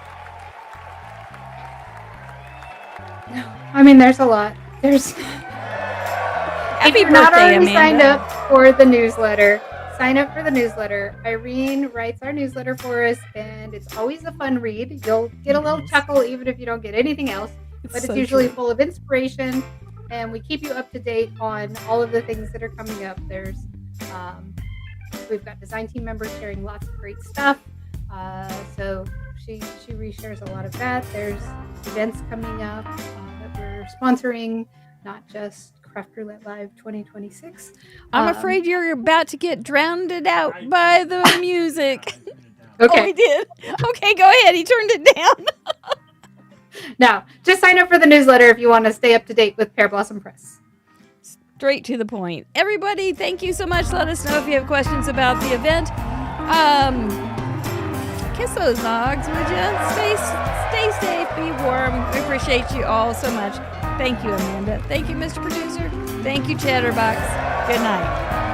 I mean, there's a lot. There's. Happy if you're not birthday, already Amanda. signed up for the newsletter, sign up for the newsletter. Irene writes our newsletter for us, and it's always a fun read. You'll get a little chuckle even if you don't get anything else, but it's so usually true. full of inspiration, and we keep you up to date on all of the things that are coming up. There's, we've got design team members sharing lots of great stuff. So she reshares a lot of that. There's events coming up that we're sponsoring, not just Craft Roulette Live 2026. I'm afraid you're about to get drowned out by the music. Okay. Oh, we did. Okay, go ahead. He turned it down. No, just sign up for the newsletter if you want to stay up to date with Pear Blossom Press. Straight to the point. Everybody, thank you so much. Let us know if you have questions about the event. Kiss those dogs, would you? Stay safe, be warm. We appreciate you all so much. Thank you, Amanda. Thank you, Mr. Producer. Thank you, Chatterbox. Good night.